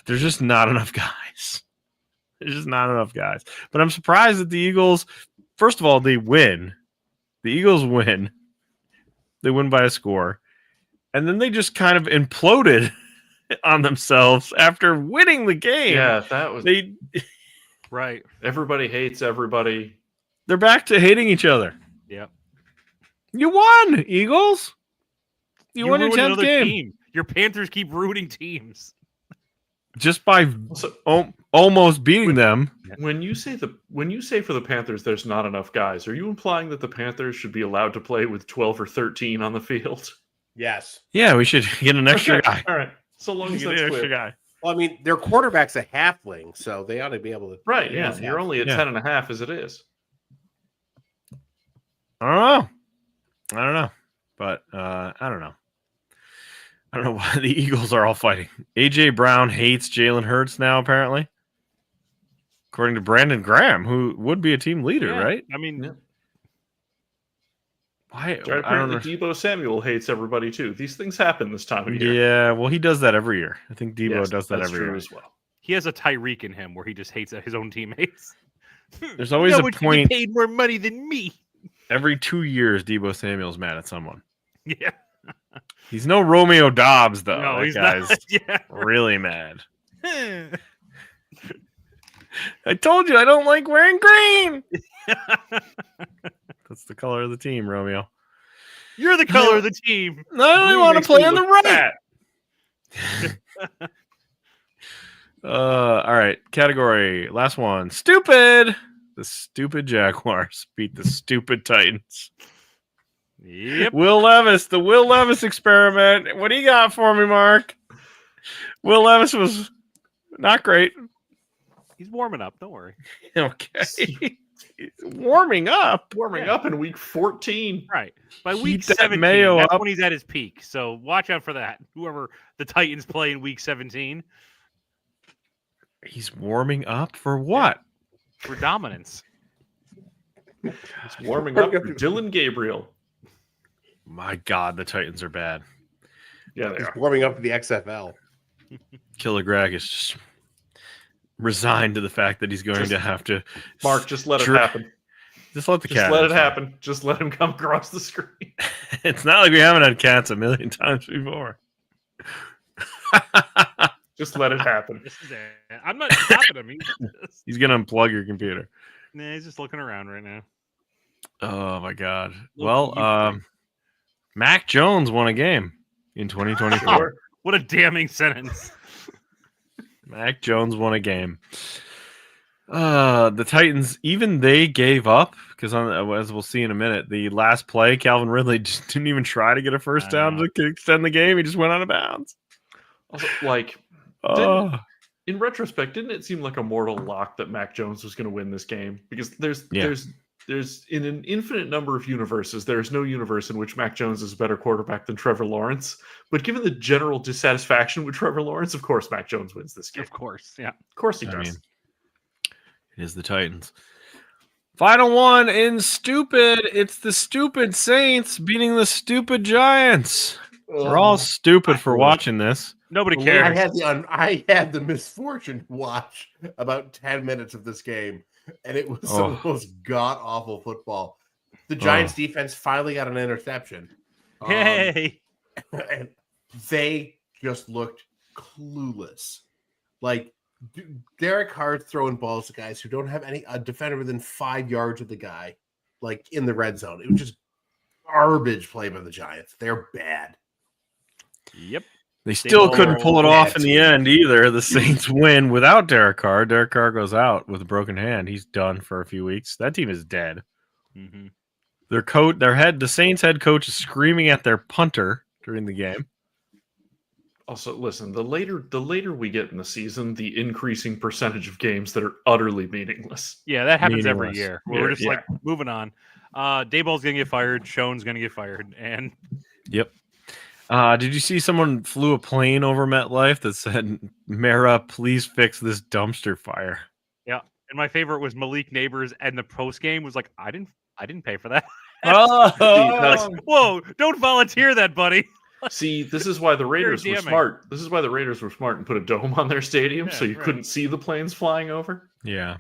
There's just not enough guys. There's just not enough guys. But I'm surprised that the Eagles, first of all, they win. The Eagles win. They win by a score. And then they just kind of imploded on themselves after winning the game. Yeah, that was. Right. Everybody hates everybody. They're back to hating each other. Yep. You won, Eagles. You won your ruined 10th another game. team. Your Panthers keep ruining teams. Just by So, almost beating them. when you say for the Panthers, there's not enough guys. Are you implying that the Panthers should be allowed to play with 12 or 13 on the field? Yes. Yeah, we should get an extra Okay, guy. All right. So long as Get that's an extra clear. guy. Well, I mean, their quarterback's a halfling, so they ought to be able to. Right. Yeah. You're only at Yeah. 10.5 as it is. I don't know. But I don't know. I don't know why the Eagles are all fighting. AJ Brown hates Jalen Hurts now, apparently. According to Brandon Graham, who would be a team leader, Yeah. right? I mean, Yeah. Why? Apparently, Debo Samuel hates everybody too. These things happen this time of year. Yeah, well, he does that every year. I think Debo Yes, does that that's every true year. as well. he has a Tyreek in him where he just hates his own teammates. There's always a point paid more money than me. every 2 years. Debo Samuel's mad at someone. Yeah. He's no Romeo Dobbs though. No, That he's guy's not. Yeah. really mad. I told you I don't like wearing green. That's the color of the team, Romeo. You're the color of the team. I only Green want to makes play me on the look right. fat. All right. Category. Last one. Stupid. The stupid Jaguars beat the stupid Titans. Yep. Will Levis, the Will Levis experiment. What do you got for me, Mark? Will Levis was not great. He's warming up. Don't worry. Okay. He's warming up. Warming Yeah. up in week 14. Right. By Heat week that 17, mayo that's up. when he's at his peak. So watch out for that. Whoever the Titans play in week 17 He's warming up for what? for dominance. It's warming up for Dylan Gabriel. My God, the Titans are bad. Yeah, they He's are. warming up for the XFL. Killer Greg is just resigned to the fact that he's going to have to. Mark, just let it Sure. happen. Just let the Just cat. let it inside. happen. Just let him come across the screen. It's not like we haven't had cats a million times before. Just let it happen. This is it. I'm not stopping him. He's gonna unplug your computer. He's just looking around right now. Oh my God. Look Well, at you, Mac Jones won a game in 2024. Sure. What a damning sentence. Mac Jones won a game. The Titans, even they gave up because, as we'll see in a minute, the last play, Calvin Ridley just didn't even try to get a first I down know. to extend the game. He just went out of bounds. Also, like, Oh, in retrospect, didn't it seem like a mortal lock that Mac Jones was going to win this game? Because Yeah. there's there's in an infinite number of universes, there is no universe in which Mac Jones is a better quarterback than Trevor Lawrence. But given the general dissatisfaction with Trevor Lawrence, of course, Mac Jones wins this game. Of course, yeah. Of course he I does. mean, it is the Titans. Final one in stupid. It's the stupid Saints beating the stupid Giants. We're all stupid for watching this. Nobody I cares. had the misfortune to watch about 10 minutes of this game, and it was some of the most god-awful football. The Giants defense finally got an interception. Hey, And they just looked clueless. Like, Derek Carr's throwing balls to guys who don't have a defender within 5 yards of the guy, like in the red zone. It was just garbage play by the Giants. They're bad. yep. They still all couldn't pull it off in the bad end either. The Saints win without Derek Carr. Derek Carr goes out with a broken hand. He's done for a few weeks. That team is dead. Mm-hmm. The Saints head coach is screaming at their punter during the game. Also, listen, the later we get in the season, the increasing percentage of games that are utterly meaningless. Yeah, that happens every Meaningless. year. We're just Yeah. like moving on. Dayball's gonna get fired. Schoen's gonna get fired, and Yep. Did you see someone flew a plane over MetLife that said, Mara, please fix this dumpster fire? and my favorite was Malik Neighbors, and the post game was like, I didn't pay for that. that's- Like, whoa, don't volunteer that, buddy. See, this is why the Raiders were damning. smart. This is why the Raiders were smart and put a dome on their stadium Yeah, so you right. couldn't see the planes flying over. Yeah.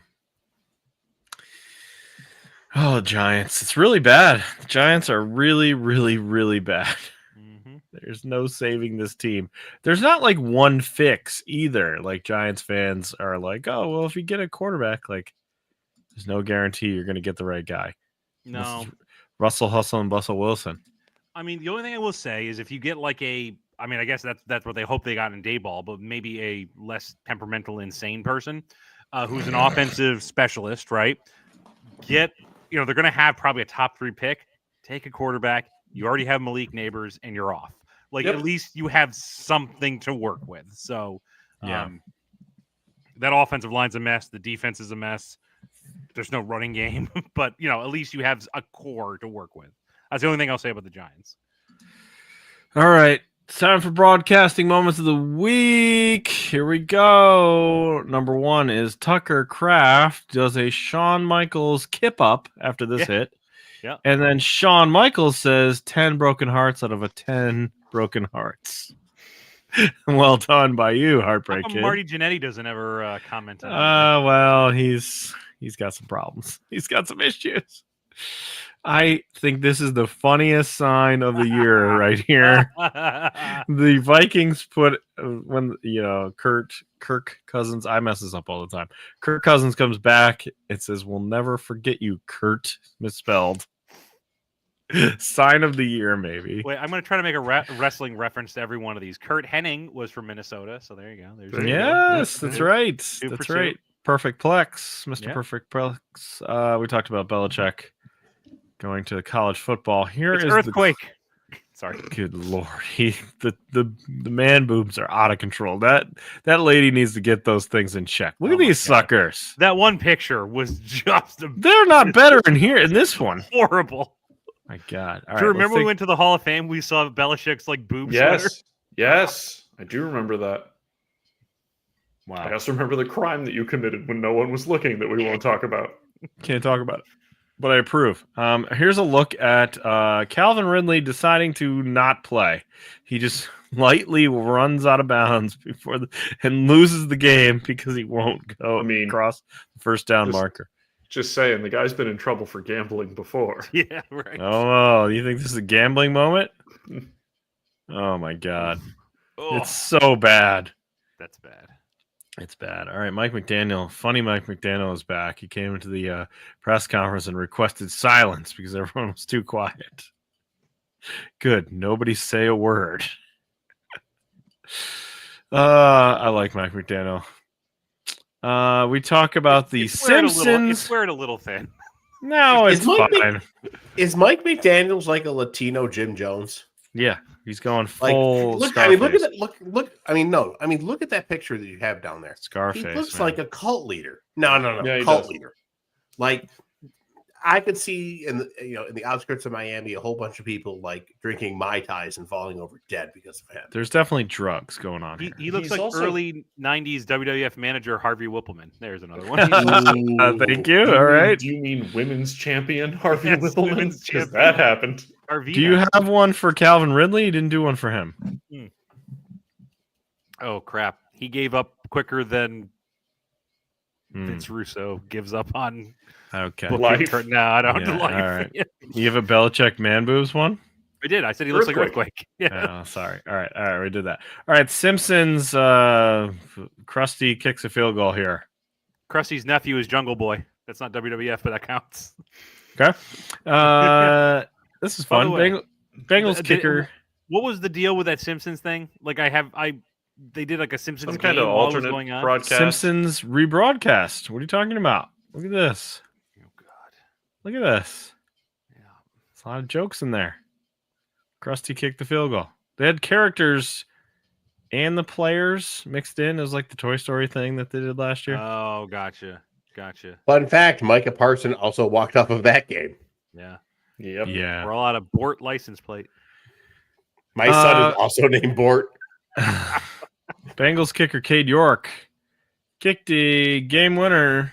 Oh, Giants. It's really bad. The Giants are really, really, really bad. Mm-hmm. There's no saving this team. There's not like one fix either. Like Giants fans are like, oh, well, if you get a quarterback, like there's no guarantee you're going to get the right guy. This No, is Russell Hustle and Bussell Wilson. I mean, the only thing I will say is if you get like I guess that's what they hope they got in Dayball, but maybe a less temperamental, insane person who's an offensive specialist, right? They're going to have probably a top 3 pick. Take a quarterback. You already have Malik Neighbors, and you're off. Like, Yep. at least you have something to work with. So, Yeah. that offensive line's a mess. The defense is a mess. There's no running game, but, at least you have a core to work with. That's the only thing I'll say about the Giants. All right. It's time for broadcasting moments of the week. Here we go. Number 1 is Tucker Kraft does a Shawn Michaels kip up after this hit. Yeah. And then Shawn Michaels says 10 broken hearts out of a 10 broken hearts. Well done by you, How Heartbreak come Kid. Marty Jannetty doesn't ever comment on anything? Well, he's got some problems. He's got some issues. I think this is the funniest sign of the year right here. The Vikings put when Kirk Cousins. I mess this up all the time. Kirk Cousins comes back. It says, "We'll never forget you, Kurt," misspelled. Sign of the year, maybe. Wait, I'm going to try to make a wrestling reference to every one of these. Kurt Hennig was from Minnesota, so there you go. There's your Yes, go. that's right. Two That's for two. right. Perfect Plex, Mr. Yeah. Perfect Plex. We talked about Belichick going to college football. Here It's is earthquake. Sorry. Good Lord, the man boobs are out of control. That lady needs to get those things in check. Look Oh at my these God. suckers. That one picture was just They're not better in here in this one. horrible. My God. All Do you right, remember we went to the Hall of Fame? We saw Belichick's like boob sweater. Yes, I do remember that. I Wow. also remember the crime that you committed when no one was looking that we won't talk about. Can't talk about it, but I approve. Here's a look at Calvin Ridley deciding to not play. He just lightly runs out of bounds and loses the game because he won't go across the first down marker. Just saying, the guy's been in trouble for gambling before. Yeah, right. Oh, you think this is a gambling moment? Oh my God. Oh, It's so bad. that's bad. It's bad. All right, Mike McDaniel. Funny Mike McDaniel is back. He came into the press conference and requested silence because everyone was too quiet. Good. Nobody say a word. I like Mike McDaniel. We talk about the It's wearing Simpsons. It's wearing a little thin. No, it's Is Mike fine. Is Mike McDaniels like a Latino Jim Jones? Yeah, he's going Like, full look Scarface. at that. Look at that picture that you have down there. Scarface. He looks man. like a cult leader. No, Yeah, he cult does. leader. Like, I could see in the outskirts of Miami a whole bunch of people like drinking Mai Tais and falling over dead because of him. There's definitely drugs going on here. He looks He's like also- early '90s WWF manager Harvey Whippleman. There's another one. Thank you. Do All right. Do you mean women's champion Harvey Yes, Whippleman? women's Because champion. that happened. Harvey. Do you have one for Calvin Ridley? You didn't do one for him. Oh crap! He gave up quicker than Hmm, Vince Russo gives up on Okay. booking Life. turn. No, I don't Yeah, like all right. it. You have a Belichick man boobs one? I did. I said he looks like Earthquake. Earthquake. Yeah. Oh, sorry. All right. We did that. All right. Simpsons. Krusty kicks a field goal here. Krusty's nephew is Jungle Boy. That's not WWF, but that counts. Okay. This is By the fun. way, Bengals the- kicker. What was the deal with that Simpsons thing? Like they did like a Simpsons Some kind game of while it was alternate going on. broadcast. Simpsons rebroadcast. What are you talking about? Look at this. Oh God. Look at this. Yeah. There's a lot of jokes in there. Krusty kicked the field goal. They had characters and the players mixed in. It was like the Toy Story thing that they did last year. Oh, gotcha. Fun fact: Micah Parson also walked off of that game. Yeah. Yep. Yeah. We're all out of Bort license plate. My son is also named Bort. Bengals kicker Cade York kicked a game winner,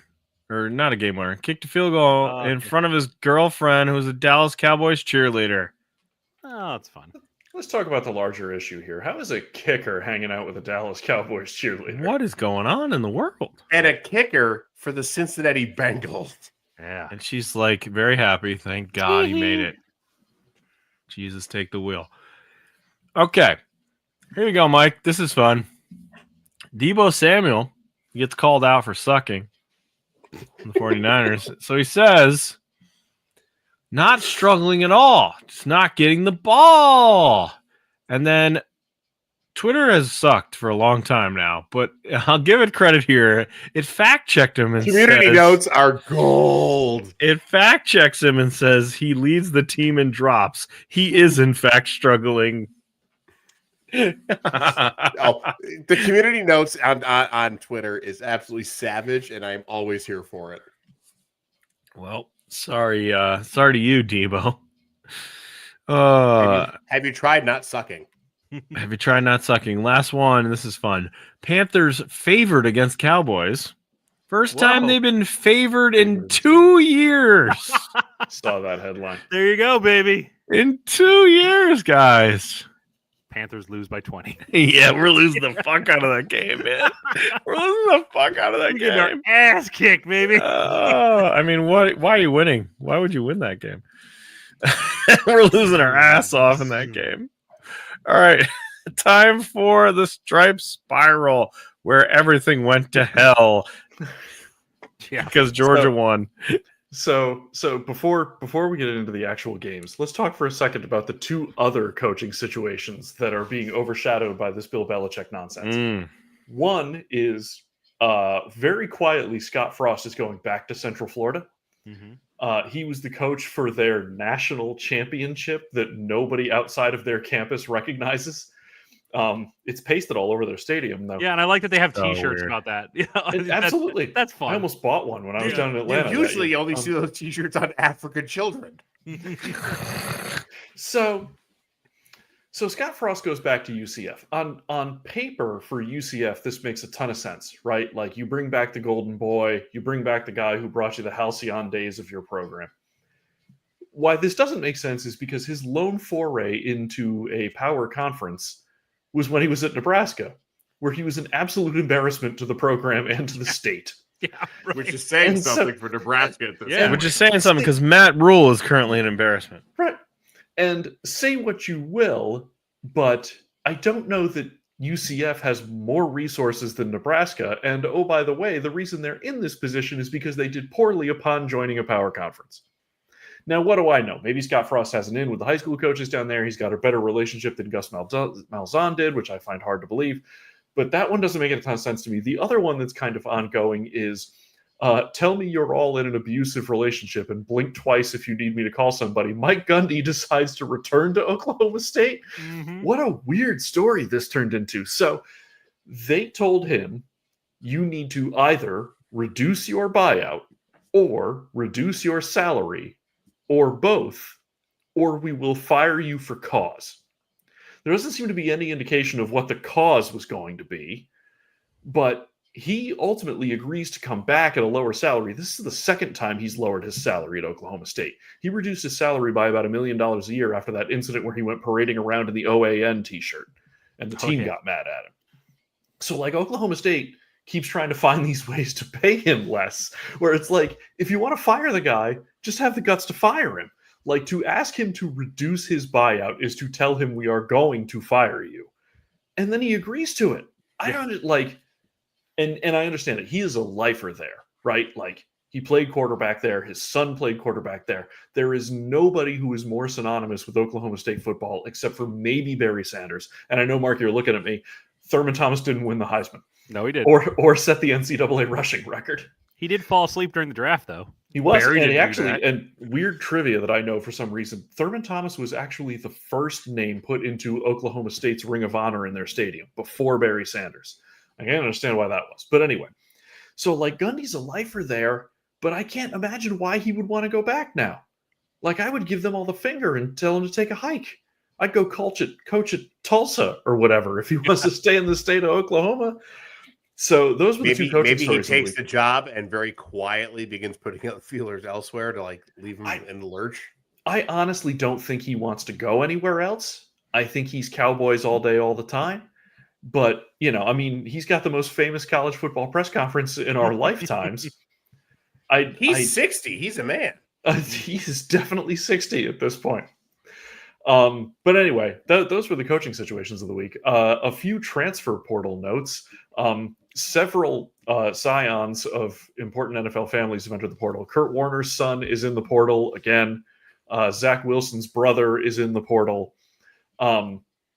or not a game winner, kicked a field goal Oh, in okay. front of his girlfriend, who was a Dallas Cowboys cheerleader. Oh, that's fun. Let's talk about the larger issue here. How is a kicker hanging out with a Dallas Cowboys cheerleader? What is going on in the world? And a kicker for the Cincinnati Bengals. Yeah. And she's like very happy. Thank God he made it. Jesus, take the wheel. Okay. Here you go, Mike. This is fun. Debo Samuel gets called out for sucking in the 49ers. So he says, not struggling at all, just not getting the ball. And then Twitter has sucked for a long time now, but I'll give it credit here. It fact checked him and Community says, notes are gold. It fact checks him and says he leads the team in drops. He is in fact struggling. Oh, the community notes on Twitter is absolutely savage, and I'm always here for it. Well, sorry to you, Debo. Have you tried not sucking? Have you tried not sucking? Last one, and this is fun. Panthers favored against Cowboys. First time Whoa. they've been favored in 2 years. Saw that headline. There you go, baby. In 2 years, guys. Panthers lose by 20. Yeah, we're losing the fuck out of that game, man. We're losing the fuck out of that We're getting our game. ass kicked, baby. I mean, why are you winning? Why would you win that game? We're losing our ass off in that game. All right. Time for the Stripe Spiral, where everything went to hell Yeah. because Georgia So- won. So before we get into the actual games, let's talk for a second about the two other coaching situations that are being overshadowed by this Bill Belichick nonsense. Mm. One is very quietly Scott Frost is going back to Central Florida. Mm-hmm. He was the coach for their national championship that nobody outside of their campus recognizes. It's pasted all over their stadium though. Yeah, and I like that they have So T-shirts weird. about that. Yeah, that's- Absolutely. That's fun. I almost bought one when I was Yeah. down in Atlanta. that Usually, you year. only see those T-shirts on African children. So Scott Frost goes back to UCF. On paper for UCF, this makes a ton of sense, right? Like you bring back the golden boy, you bring back the guy who brought you the halcyon days of your program. Why this doesn't make sense is because his lone foray into a power conference was when he was at Nebraska, where he was an absolute embarrassment to the program and to the state. Yeah, right. Which is saying And so- something for Nebraska at this Yeah. point. Which is saying something because Matt Rule is currently an embarrassment. Right. And say what you will, but I don't know that UCF has more resources than Nebraska. And oh, by the way, the reason they're in this position is because they did poorly upon joining a power conference. Now, what do I know? Maybe Scott Frost has an in with the high school coaches down there. He's got a better relationship than Gus Malzahn did, which I find hard to believe. But that one doesn't make a ton of sense to me. The other one that's kind of ongoing is tell me you're all in an abusive relationship and blink twice if you need me to call somebody. Mike Gundy decides to return to Oklahoma State. Mhm. What a weird story this turned into. So they told him, you need to either reduce your buyout or reduce your salary, or both, or we will fire you for cause. There doesn't seem to be any indication of what the cause was going to be, but he ultimately agrees to come back at a lower salary. This is the second time he's lowered his salary at Oklahoma State. He reduced his salary by about $1 million a year after that incident where he went parading around in the OAN t-shirt and the team got mad at him. So like Oklahoma State keeps trying to find these ways to pay him less, where it's like, if you want to fire the guy, just have the guts to fire him. Like, to ask him to reduce his buyout is to tell him we are going to fire you. And then he agrees to it. I don't like, and I understand it. He is a lifer there, right? Like, he played quarterback there. His son played quarterback there. There is nobody who is more synonymous with Oklahoma State football except for maybe Barry Sanders. And I know, Mark, you're looking at me. Thurman Thomas didn't win the Heisman. No, he did. Or set the NCAA rushing record. He did fall asleep during the draft, though. He was, Barry and he didn't do actually, that. and weird trivia that I know for some reason, Thurman Thomas was actually the first name put into Oklahoma State's Ring of Honor in their stadium before Barry Sanders. I can't understand why that was. But anyway, so like Gundy's a lifer there, but I can't imagine why he would want to go back now. Like, I would give them all the finger and tell him to take a hike. I'd go coach at Tulsa or whatever if he wants to stay in the state of Oklahoma. So those were the two coaching maybe he stories. takes the job and very quietly begins putting out feelers elsewhere to like leave him in the lurch. I honestly don't think he wants to go anywhere else. I think he's Cowboys all day, all the time. But, you know, I mean, he's got the most famous college football press conference in our lifetimes. He's 60. He's a man. He's definitely 60 at this point. But anyway, those were the coaching situations of the week. A few transfer portal notes. Several scions of important NFL families have entered the portal. Kurt Warner's son is in the portal again. Zach Wilson's brother is in the portal.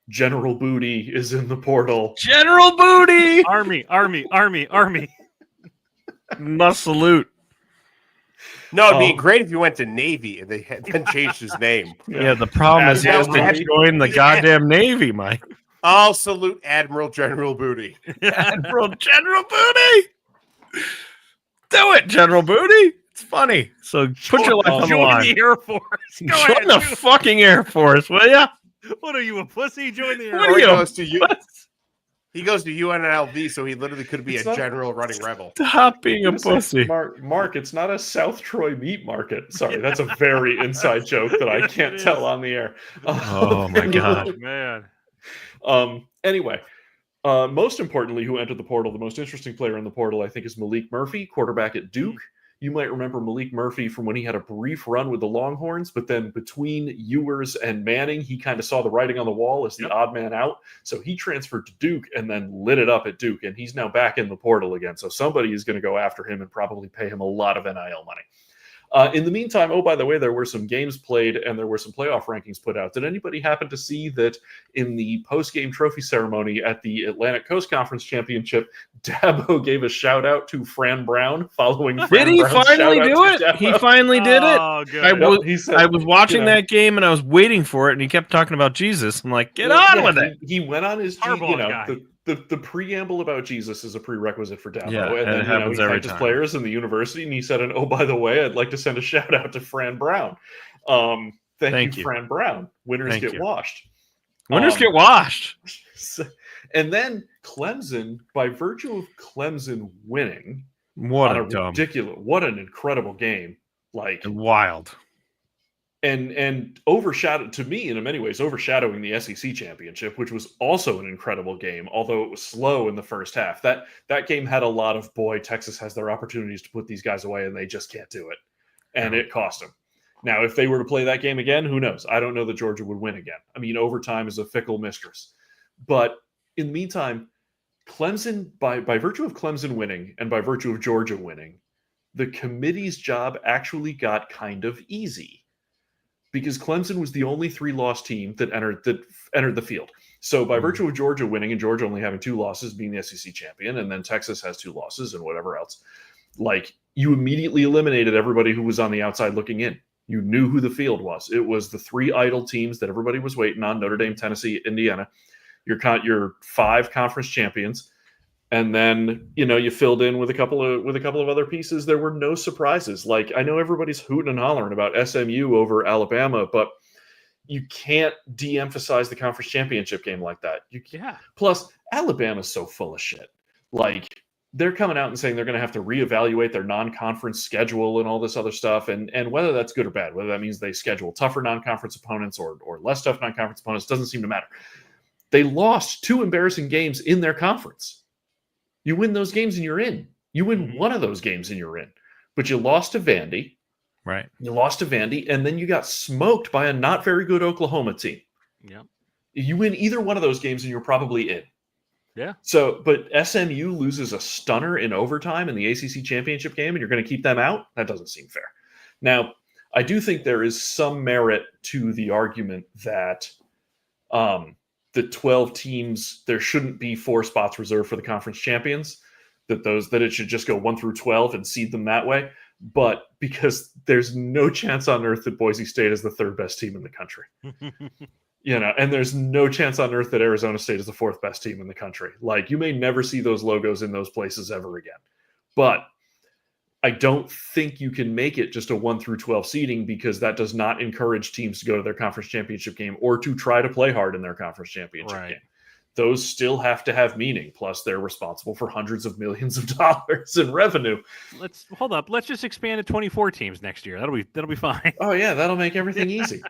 General Booty is in the portal. General Booty! Army. Must salute. No, it'd be great if you went to Navy and they had then changed his name. Yeah, the problem is he has to join the goddamn Navy, Mike. I'll salute Admiral General Booty. Admiral General Booty! Do it, General Booty! It's funny. So put your life on the Join line. the Air Force. Go Join ahead. the fucking Air Force, will ya? What are you, a pussy? Join the Air What Force. are you? He goes to UNLV, so he literally could be It's a not- general running rebel. Stop being a pussy. Mark, it's not a South Troy meat market. Sorry, that's a very inside joke that I can't tell on the air. Oh my god. Oh, man. Anyway, most importantly, who entered the portal, the most interesting player in the portal, I think, is Malik Murphy, quarterback at Duke. You might remember Malik Murphy from when he had a brief run with the Longhorns, but then between Ewers and Manning, he kind of saw the writing on the wall as the odd man out. So he transferred to Duke and then lit it up at Duke, and he's now back in the portal again. So somebody is going to go after him and probably pay him a lot of NIL money. In the meantime, oh, by the way, there were some games played and there were some playoff rankings put out. Did anybody happen to see that in the post-game trophy ceremony at the Atlantic Coast Conference Championship, Dabo gave a shout out to Fran Brown following Fran Did he Brown's finally shout-out do to it? He Dabo? finally did it. Oh, good. I was watching you know, that game and I was waiting for it, and he kept talking about Jesus. I'm like, get on with it. He went on his, Harbaugh guy. the preamble about Jesus is a prerequisite for Dabo. Yeah, and and then it happens he every thanked his time. players in the university, and he said, and oh, by the way, I'd like to send a shout out to Fran Brown. Thank you, Fran Brown. Winners Thank get you. washed. Winners get washed. And then Clemson, by virtue of Clemson winning, What on what an incredible game. Like, wild. and overshadowed, to me, in many ways, overshadowing the SEC championship, which was also an incredible game, although it was slow in the first half. That game had a lot of, boy, Texas has their opportunities to put these guys away, and they just can't do it. And it cost them. Now, if they were to play that game again, who knows? I don't know that Georgia would win again. I mean, overtime is a fickle mistress. But in the meantime, Clemson, by virtue of Clemson winning and by virtue of Georgia winning, the committee's job actually got kind of easy, because Clemson was the only 3-loss team that entered the field. So by virtue of Georgia winning, and Georgia only having 2 losses, being the SEC champion, and then Texas has 2 losses and whatever else, like, you immediately eliminated everybody who was on the outside looking in. You knew who the field was. It was the 3 idle teams that everybody was waiting on: Notre Dame, Tennessee, Indiana. Your 5 conference champions. And then, you filled in with a couple of other pieces. There were no surprises. Like, I know everybody's hooting and hollering about SMU over Alabama, but you can't de-emphasize the conference championship game like that. Plus, Alabama's so full of shit. Like, they're coming out and saying they're going to have to reevaluate their non-conference schedule and all this other stuff. And whether that's good or bad, whether that means they schedule tougher non-conference opponents or less tough non-conference opponents, doesn't seem to matter. They lost 2 embarrassing games in their conference. You win those games and you're in. You win one of those games and you're in. But you lost to Vandy. Right. You lost to Vandy, and then you got smoked by a not very good Oklahoma team. Yeah. You win either one of those games and you're probably in. Yeah. So, but SMU loses a stunner in overtime in the ACC championship game, and you're going to keep them out? That doesn't seem fair. Now, I do think there is some merit to the argument that the 12 teams, there shouldn't be 4 spots reserved for the conference champions, that it should just go 1 through 12 and seed them that way. But because there's no chance on earth that Boise State is the 3rd best team in the country. And there's no chance on earth that Arizona State is the 4th best team in the country. Like, you may never see those logos in those places ever again. But I don't think you can make it just a 1 through 12 seeding, because that does not encourage teams to go to their conference championship game or to try to play hard in their conference championship game. Those still have to have meaning. Plus, they're responsible for hundreds of millions of dollars in revenue. Let's hold up. Let's just expand to 24 teams next year. That'll be fine. Oh yeah, that'll make everything easy.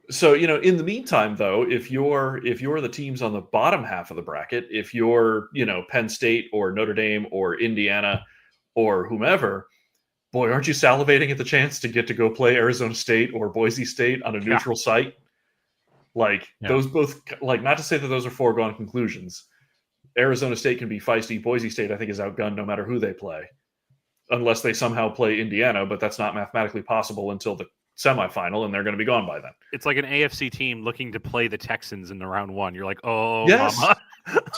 So, in the meantime, though, if you're the teams on the bottom half of the bracket, if you're, Penn State or Notre Dame or Indiana or whomever, boy, aren't you salivating at the chance to get to go play Arizona State or Boise State on a neutral site? Like, those both, like, not to say that those are foregone conclusions. Arizona State can be feisty. Boise State, I think, is outgunned no matter who they play, unless they somehow play Indiana, but that's not mathematically possible until the semifinal, and they're going to be gone by then. It's like an AFC team looking to play the Texans in the round 1. You're like, oh, yes, mama.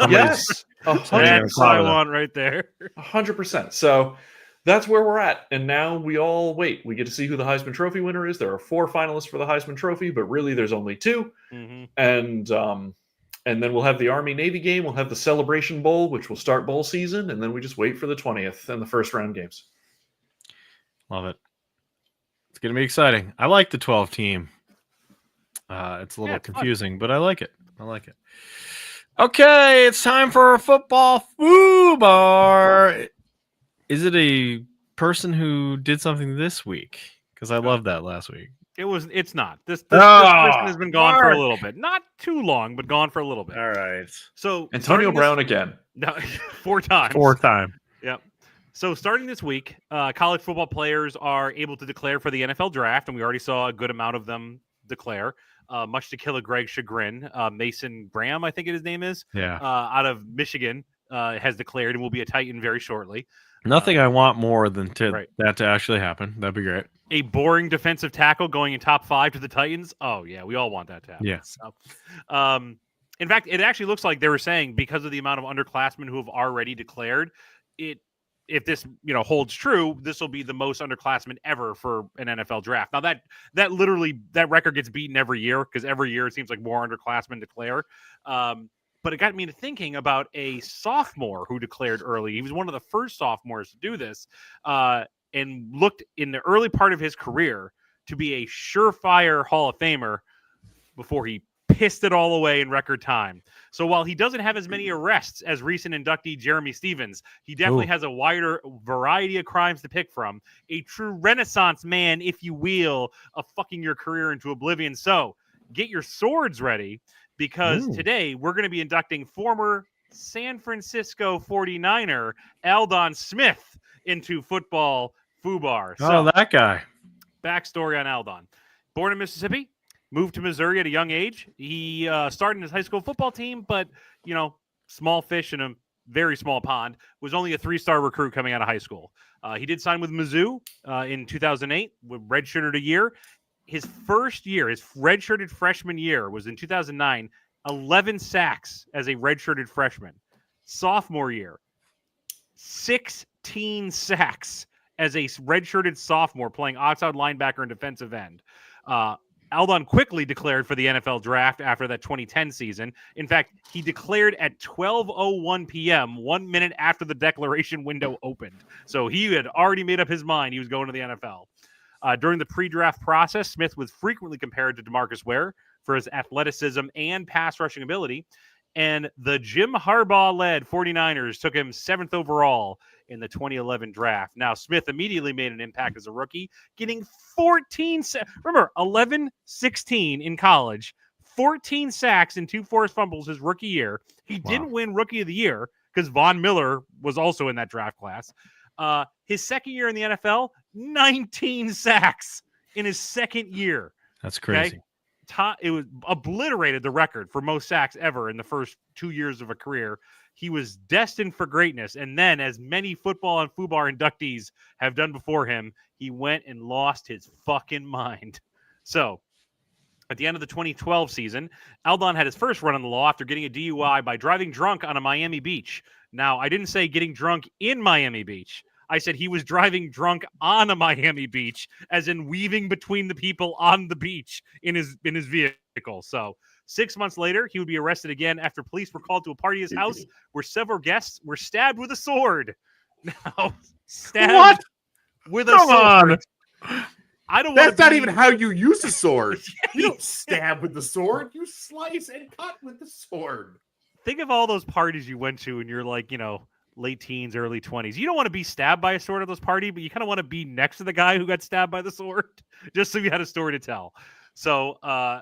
Yes, that's what I want right there. 100%. So that's where we're at. And now we all wait. We get to see who the Heisman Trophy winner is. There are 4 finalists for the Heisman Trophy, but really there's only 2. Mm-hmm. And then we'll have the Army-Navy game. We'll have the Celebration Bowl, which will start bowl season. And then we just wait for the 20th and the first round games. Love it. It's going to be exciting. I like the 12 team. It's a little confusing, but I like it. Okay, it's time for a football foo bar. Is it a person who did something this week? Because I loved that last week. It's not. This person has been gone for a little bit. Not too long, but gone for a little bit. All right. So Antonio Brown again. No, 4 times. 4th time. Yep. So starting this week, college football players are able to declare for the NFL draft, and we already saw a good amount of them declare, much to Killer Greg's chagrin. Mason Graham, I think his name is, out of Michigan, has declared and will be a Titan very shortly. Nothing I want more than that to actually happen. That'd be great. A boring defensive tackle going in top 5 to the Titans. Oh, yeah, we all want that to happen. Yes. So, in fact, it actually looks like they were saying, because of the amount of underclassmen who have already declared, if this holds true, this will be the most underclassmen ever for an NFL draft. Now that record gets beaten every year, because every year it seems like more underclassmen declare. But it got me to thinking about a sophomore who declared early. He was one of the first sophomores to do this, and looked in the early part of his career to be a surefire Hall of Famer before he pissed it all away in record time. So while he doesn't have as many arrests as recent inductee Jeremy Stevens, he definitely has a wider variety of crimes to pick from. A true Renaissance man, if you will, of fucking your career into oblivion. So get your swords ready, because today we're going to be inducting former San Francisco 49er Aldon Smith into football FUBAR. So, that guy. Backstory on Aldon. Born in Mississippi, moved to Missouri at a young age. He started his high school football team, but, small fish in a very small pond, was only a 3-star recruit coming out of high school. He did sign with Mizzou in 2008, redshirted a year. His first year, his redshirted freshman year, was in 2009, 11 sacks as a redshirted freshman. Sophomore year, 16 sacks as a redshirted sophomore playing outside linebacker and defensive end. Aldon quickly declared for the NFL draft after that 2010 season. In fact, he declared at 12:01 p.m., 1 minute after the declaration window opened. So he had already made up his mind he was going to the NFL. During the pre-draft process, Smith was frequently compared to DeMarcus Ware for his athleticism and pass rushing ability. And the Jim Harbaugh-led 49ers took him 7th overall in the 2011 draft. Now, Smith immediately made an impact as a rookie, getting 14 remember, 11-16 in college, 14 sacks and 2 forced fumbles his rookie year. He didn't win Rookie of the Year because Von Miller was also in that draft class. His second year in the NFL, 19 sacks in his second year. That's crazy. Okay? It was obliterated the record for most sacks ever in the first 2 years of a career. He was destined for greatness. And then, as many football and FUBAR inductees have done before him, he went and lost his fucking mind. So, at the end of the 2012 season, Aldon had his first run on the law after getting a DUI by driving drunk on a Miami beach. Now, I didn't say getting drunk in Miami Beach. I said he was driving drunk on a Miami beach, as in weaving between the people on the beach in his vehicle. So 6 months later, he would be arrested again after police were called to a party at his house where several guests were stabbed with a sword. Now, stabbed with a sword. On. I don't. That's not even how you use a sword. You don't stab with the sword. You slice and cut with the sword. Think of all those parties you went to, and you're like, late teens, early 20s. You don't want to be stabbed by a sword at those parties, but you kind of want to be next to the guy who got stabbed by the sword, just so you had a story to tell. So the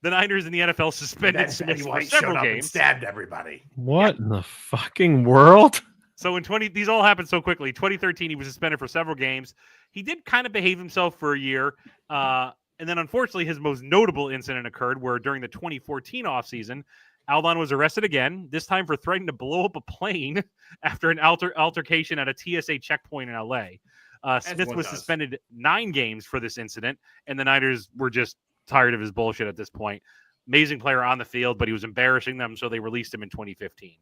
Niners and the NFL suspended Smith for several games. And stabbed everybody. What in the fucking world? So these all happened so quickly. 2013, he was suspended for several games. He did kind of behave himself for a year. And then, unfortunately, his most notable incident occurred where during the 2014 offseason, Aldon was arrested again, this time for threatening to blow up a plane after an altercation at a TSA checkpoint in L.A. Smith was suspended 9 games for this incident, and the Niners were just tired of his bullshit at this point. Amazing player on the field, but he was embarrassing them, so they released him in 2015.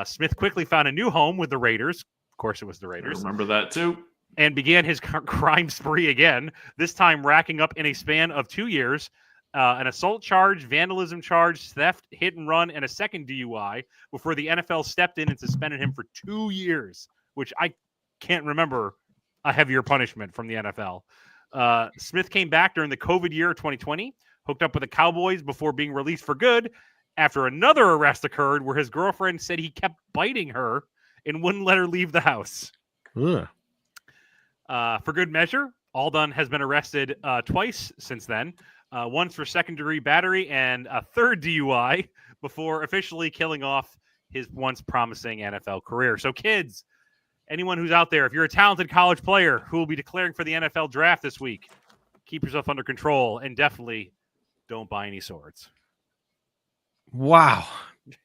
Smith quickly found a new home with the Raiders. Of course, it was the Raiders. I remember that too. And began his crime spree again, this time racking up in a span of 2 years. An assault charge, vandalism charge, theft, hit and run, and a second DUI before the NFL stepped in and suspended him for 2 years, which I can't remember a heavier punishment from the NFL. Smith came back during the COVID year of 2020, hooked up with the Cowboys before being released for good after another arrest occurred where his girlfriend said he kept biting her and wouldn't let her leave the house. Ugh. For good measure, Aldon has been arrested twice since then. Once for second-degree battery and a third DUI before officially killing off his once promising NFL career. So, kids, anyone who's out there, if you're a talented college player who will be declaring for the NFL draft this week, keep yourself under control and definitely don't buy any swords. Wow.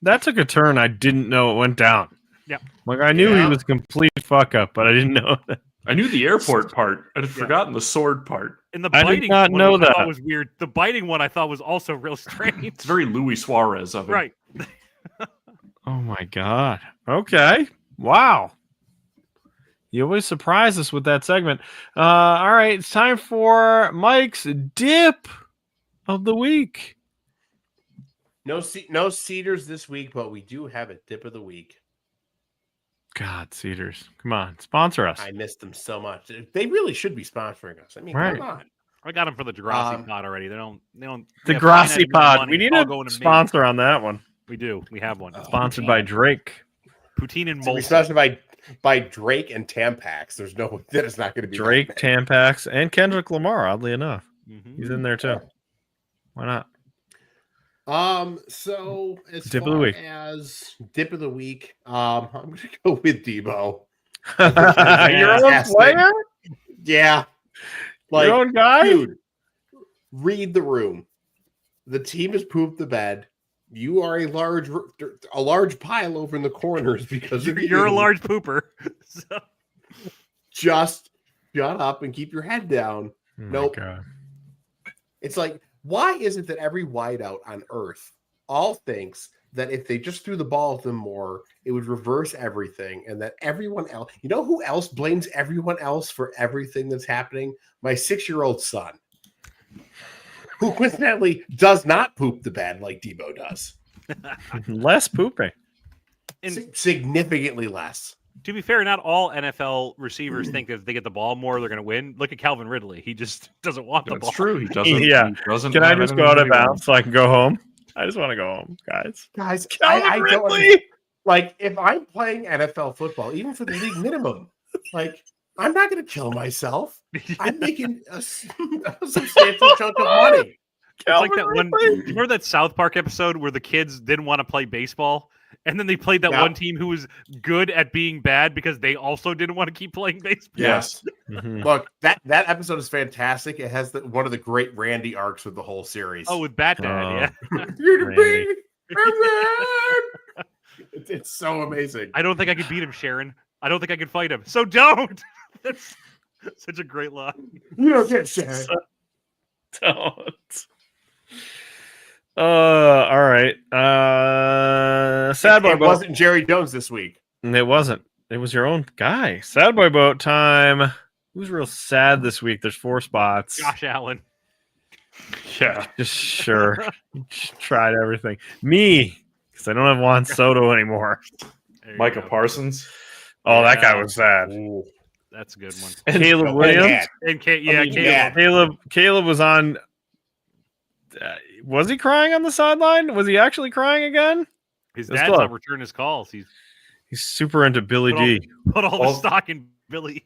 That took a turn I didn't know it went down. Yeah. Like, I knew he was a complete fuck-up, but I didn't know that. I knew the airport part. I had forgotten the sword part. And the I biting did not one know I thought that. was weird. The biting one I thought was also real strange. It's very Luis Suarez of it. Right. Oh, my God. Okay. Wow. You always surprise us with that segment. All right. It's time for Mike's dip of the week. No Cedars this week, but we do have a dip of the week. God, Cedars. Come on. Sponsor us. I missed them so much. They really should be sponsoring us. I mean, Right. come on. I got them for the Degrassi pod already. They don't. The have Grassi finite amount of Pod. money We need all a going to me. sponsor on that one. We do. We have one. Sponsored by Drake. Poutine and It's gonna be Molson. sponsored by Drake and Tampax. There's no that is not going to be Drake, Tampax, and Kendrick Lamar, oddly enough. Mhm. He's in there too. Why not? So as Dip of far the week. as dip of the week, I'm going to go with Debo. Your own Fantastic. player? Yeah, like Your own guy? dude, read the room. The team has pooped the bed. You are a large pile over in the corners because of You're a you. large pooper. So, Just shut up and keep your head down. Oh my Nope. God. It's like, why is it that every wideout on earth all thinks that if they just threw the ball at them more, it would reverse everything, and that everyone else, you know who else blames everyone else for everything that's happening? My 6-year-old son. who coincidentally does not poop the bed like Debo does. Less pooping. And Significantly less. to be fair, not all NFL receivers think that if they get the ball more, they're going to win. Look at Calvin Ridley; he just doesn't want the That's ball. true. He doesn't. Yeah. He doesn't Can I have just go anything out of that he bounds so I can go home? I just want to go home, guys. Guys, Calvin I don't Ridley! like if I'm playing NFL football, even for the league minimum, like I'm not going to kill myself. I'm making a substantial chunk of money. It's like that one. Do you remember that South Park episode where the kids didn't want to play baseball, and then they played that Yeah. one team who was good at being bad because they also didn't want to keep playing baseball. Yes. Mhm. Look, that episode is fantastic. It has one of the great Randy arcs with the whole series. Oh, with Bat Dad, yeah. You're the Randy. big man. It's so amazing. I don't think I could beat him, Sharon. I don't think I could fight him. So don't. That's such a great line. You don't get Sharon. Don't. All right. Sad boy It boat. wasn't Jerry Jones this week. It wasn't. It was your own guy. Sad boy boat time. Who's real sad this week? There's 4 spots. Josh Allen. Yeah. Just sure. Just tried everything. Me, because I don't have Juan Soto anymore. There you Micah go. Parsons. Oh, that guy Yeah. was sad. That's a good one. Caleb Williams. Yeah. And I mean, Caleb. Caleb was on. Was he crying on the sideline? Was he actually crying again? His Let's dad's go. not returning his calls. He's He's super into Billy Put all- D. put all the All- stock in Billy.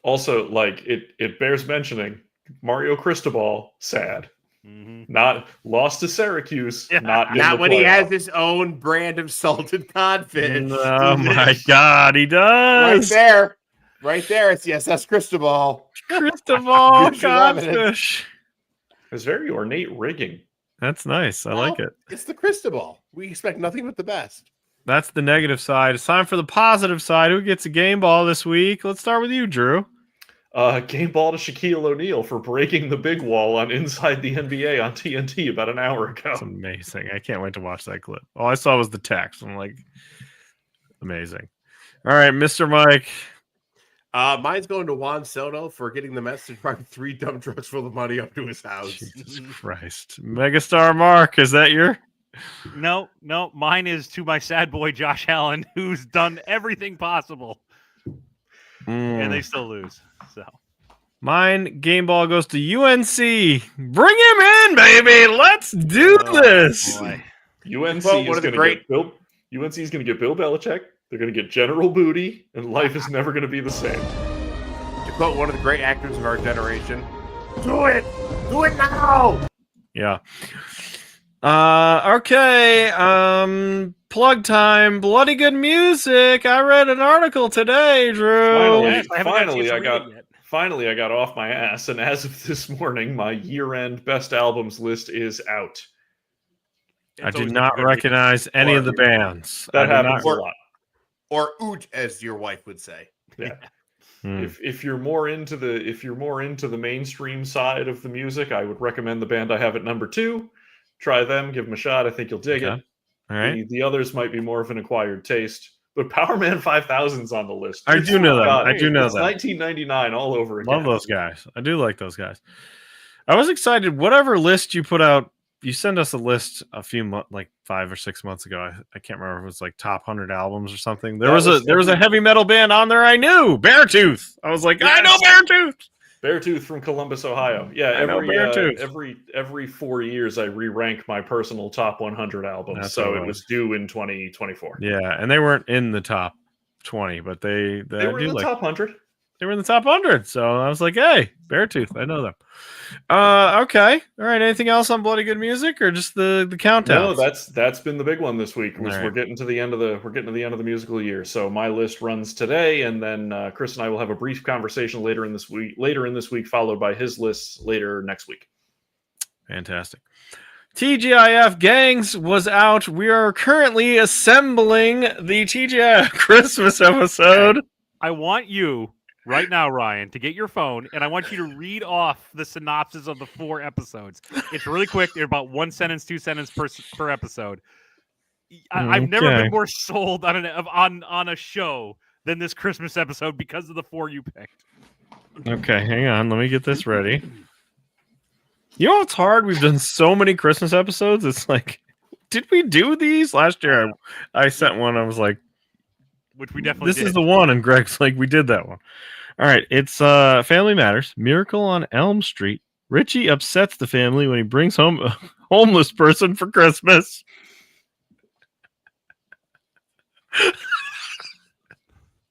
Also, like it bears mentioning, Mario Cristobal, sad. Mhm. Not lost to Syracuse. Yeah. Not in Not the when he playoff. has his own brand of salted codfish. Oh my God, he does. Right there. It's the SS Cristobal. Cristobal Visual evidence. Codfish. It's very ornate rigging. That's nice. I like it. It's the Cristobal. We expect nothing but the best. That's the negative side. It's time for the positive side. Who gets a game ball this week? Let's start with you, Drew. Game ball to Shaquille O'Neal for breaking the big wall on Inside the NBA on TNT about an hour ago. That's amazing. I can't wait to watch that clip. All I saw was the text. I'm like, amazing. All right, Mr. Mike. Mine's going to Juan Soto for getting the Mets to drive 3 dump trucks full of money up to his house. Jesus Christ. Megastar Mark, is that your? No, mine is to my sad boy Josh Allen, who's done everything possible, and they still lose. So Mine game ball goes to UNC. Bring him in, baby. Let's do this. boy. UNC Well, is one of the going to great- get Bill. UNC is going to get Bill Belichick. They're going to get General Booty, and life is never going to be the same. To quote one of the great actors of our generation, do it! Do it now! Yeah. Okay. Plug time. Bloody good music. I read an article today, Drew. Finally. Yes, I haven't got a chance to read it yet. Finally, I got off my ass, and as of this morning, my year-end best albums list is out. I It's did always not been very- recognize any of the bands. I That did happens not- a lot. Or oot, as your wife would say. Hmm. If you're more into the mainstream side of the music, I would recommend the band I have at number 2. Try them, give them a shot. I think you'll dig Okay. it. All right. The others might be more of an acquired taste, but Power Man 5000's on the list. I do know them. I do know it's them. 1999 all over again. Love those guys. I do like those guys. I was excited. Whatever list you put out, you sent us a list a few months, like 5 or 6 months ago. I can't remember if it was like top 100 albums or something. There was a heavy metal band on there I knew, Beartooth. I was like, I know Beartooth. Beartooth from Columbus, Ohio. Yeah, I know Beartooth. every 4 years I re-rank my personal top 100 albums. That's so what it it was due in 2024. Yeah, and they weren't in the top 20, but they They were in the top 100. They were in the top 100. So I was like, hey, Beartooth, I know them. Okay. All right. Anything else on Bloody Good Music or just the countdown? No, that's been the big one this week. All right. We're getting to the end of the musical year. So my list runs today, and then Chris and I will have a brief conversation later in this week, followed by his lists later next week. Fantastic. TGIF Gangs was out. We are currently assembling the TGIF Christmas episode. I want you right now, Ryan, to get your phone, and I want you to read off the synopsis of the 4 episodes. It's really quick. They're about 1 sentence, 2 sentences per episode. I've never Okay. been more sold on a show than this Christmas episode because of the 4 you picked. Okay, hang on. Let me get this ready. You know what's hard? We've done so many Christmas episodes. It's like, did we do these last year? I sent one. I was like, Which we definitely this did. is the one, and Greg's like, we did that one. All right, it's Family Matters. Miracle on Elm Street. Richie upsets the family when he brings home a homeless person for Christmas.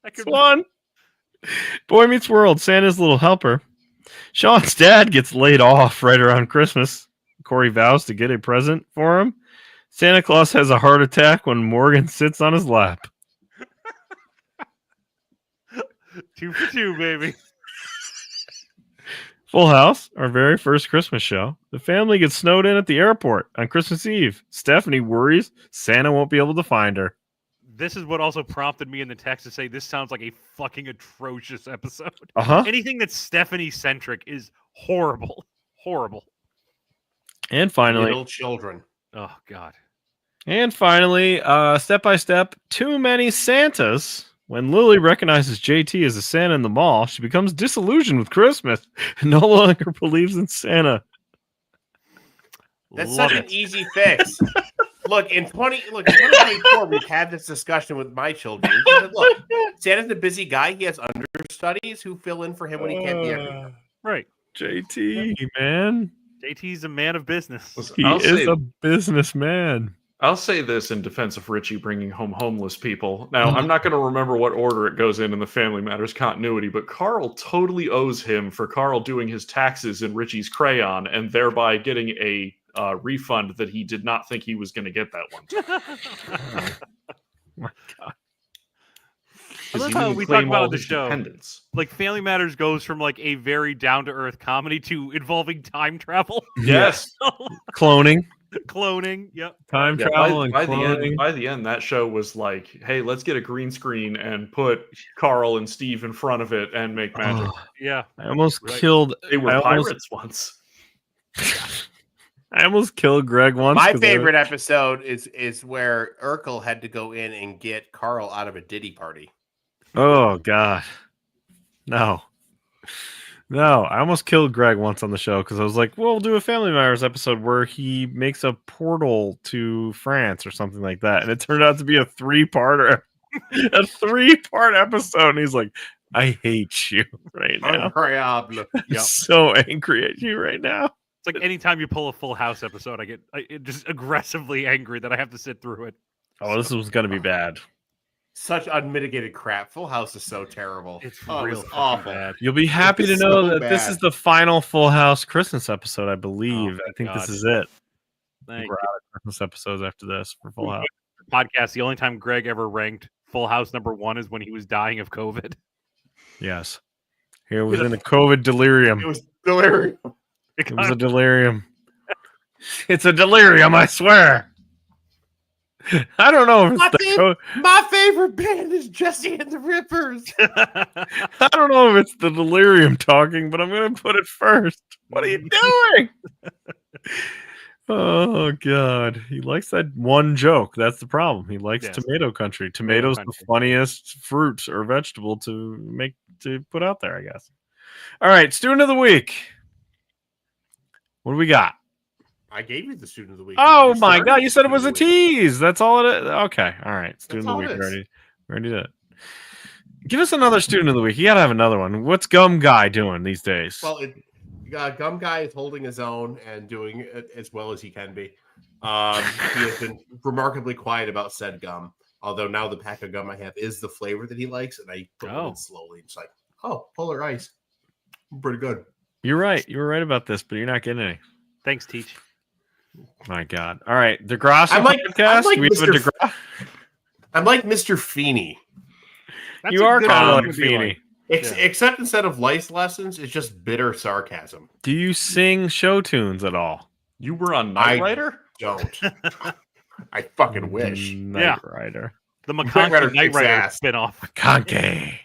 That could One. Boy Meets World. Santa's little helper. Sean's dad gets laid off right around Christmas. Corey vows to get a present for him. Santa Claus has a heart attack when Morgan sits on his lap. 2 for 2, baby. Full House, our very first Christmas show. The family gets snowed in at the airport on Christmas Eve. Stephanie worries Santa won't be able to find her. This is what also prompted me in the text to say this sounds like a fucking atrocious episode. Uh-huh. Anything that's Stephanie centric is horrible. Horrible. And finally, Little children. Oh God. Step by step, too many Santas. When Lily recognizes JT as a Santa in the mall, she becomes disillusioned with Christmas and no longer believes in Santa. That's Love such it. an easy fix. In 2024, we've had this discussion with my children. We said, look, Santa's a busy guy. He has understudies who fill in for him when he can't be everywhere. Right. JT, man. JT's a man of business. He is a businessman. I'll say this in defense of Richie bringing home homeless people. Now, I'm not going to remember what order it goes in the Family Matters continuity, but Carl totally owes him for Carl doing his taxes in Richie's crayon and thereby getting a refund that he did not think he was going to get that one. My God. I love He how didn't we talk claim about all the his show. dependents. Like Family Matters goes from like a very down-to-earth comedy to involving time travel, Yes. Cloning, cloning. Yep. time Yeah, travel, and by cloning. the end, that show was like, hey, let's get a green screen and put Carl and Steve in front of it and make magic. Oh, Yeah. I almost Right. killed. They were I almost- pirates once. I almost killed Greg once. My 'cause favorite episode is where Urkel had to go in and get Carl out of a Diddy party. Oh God, no. I almost killed Greg once on the show because I was like, "Well, we'll do a Family Matters episode where he makes a portal to France or something like that," and it turned out to be a 3-parter, a 3-part episode. And he's like, "I hate you right now. Incroyable. I'm so angry at you right now." It's like anytime you pull a Full House episode, I get just aggressively angry that I have to sit through it. Oh, this was gonna be bad. Such unmitigated crap. Full House is so terrible. It's Oh, it real was fucking awful. bad. You'll be happy to It's know so that this bad. is the final Full House Christmas episode. I believe. Oh, I think God. this is it. Thank We're out of Christmas episodes after this for Full House. Podcast. The only time Greg ever ranked Full House #1 is when he was dying of COVID. Yes. Here was in a COVID delirium. It was delirious. It was a delirium. It's a delirium, I swear. I don't know if it's My favorite band is Jesse and the Rippers. I don't know if it's the delirium talking, but I'm gonna put it first. What are you doing? Oh God. He likes that one joke. That's the problem. He likes Yes. tomato country. Tomatoes country. the funniest fruit or vegetable to put out there, I guess. All right, student of the week. What do we got? I gave you the student of the week. Oh You my started God! You said it Student was a of the Week. tease. That's all it is. Okay, all right. Student of all the it week. is. We already did it. Give us another student of the week. You gotta have another one. What's Gum Guy doing these days? Well, Gum Guy is holding his own and doing it as well as he can be. He has been remarkably quiet about said gum. Although now the pack of gum I have is the flavor that he likes, and I put it Oh. in slowly. It's like, oh, polar ice, pretty good. You're right. You were right about this, but you're not getting any. Thanks, Teach. My God. All right, DeGrasse I'm like- podcast. I'm like we have a Mr. DeGrasse. I'm like Mr. Feeney, That's You a are good kind of one like to be Feeney. Yeah. except instead of life lessons, it's just bitter sarcasm. Do you sing show tunes at all? You were on Knight I- Rider? Don't. I fucking wish. Knight Yeah. Rider. The Knight Rider McConaughey Knight kicks Rider ass. spinoff. Conke.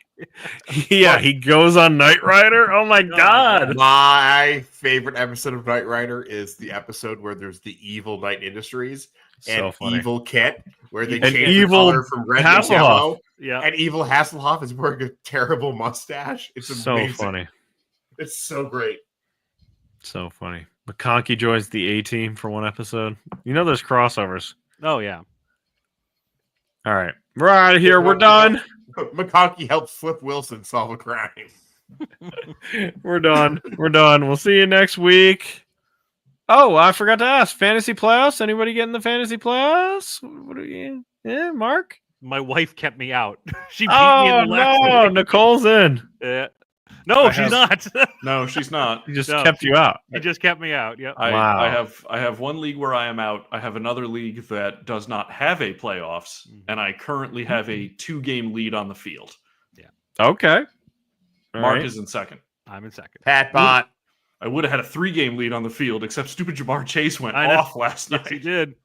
Yeah, he goes on Knight Rider. Oh my my God. My favorite episode of Knight Rider is the episode where there's the evil Knight Industries So and funny. evil Kit, where they And change evil the color from red to Hasselhoff. yellow. Yeah. And evil Hasselhoff is wearing a terrible mustache. It's So amazing. funny. It's so great. So funny. McConkey joins the A team for one episode. You know there's crossovers. Oh yeah. All right. We're out of here. We're done. McConkey helps Flip Wilson solve a crime. We're done. We're done. We'll see you next week. Oh, I forgot to ask. Fantasy playoffs? Anybody getting the fantasy playoffs? What are you? Yeah, Mark? My wife kept me out. She beat me in Oh, the last no. week. Nicole's in. Yeah. No, I she's have- not. No, she's not. He just No. kept you out. She just kept me out. Yep. Wow. I have one league where I am out. I have another league that does not have a playoffs, and I currently have a 2-game lead on the field. Okay. All Mark right. is in second. I'm in second. Pat Bot. I would have had a 3-game lead on the field, except stupid Jamar Chase went I know. off last Yes, he night. did.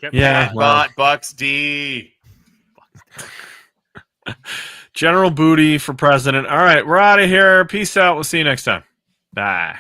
Kept Yeah. Pat well. Bot. Bucks D. General Booty for president. All right. We're out of here. Peace out. We'll see you next time. Bye.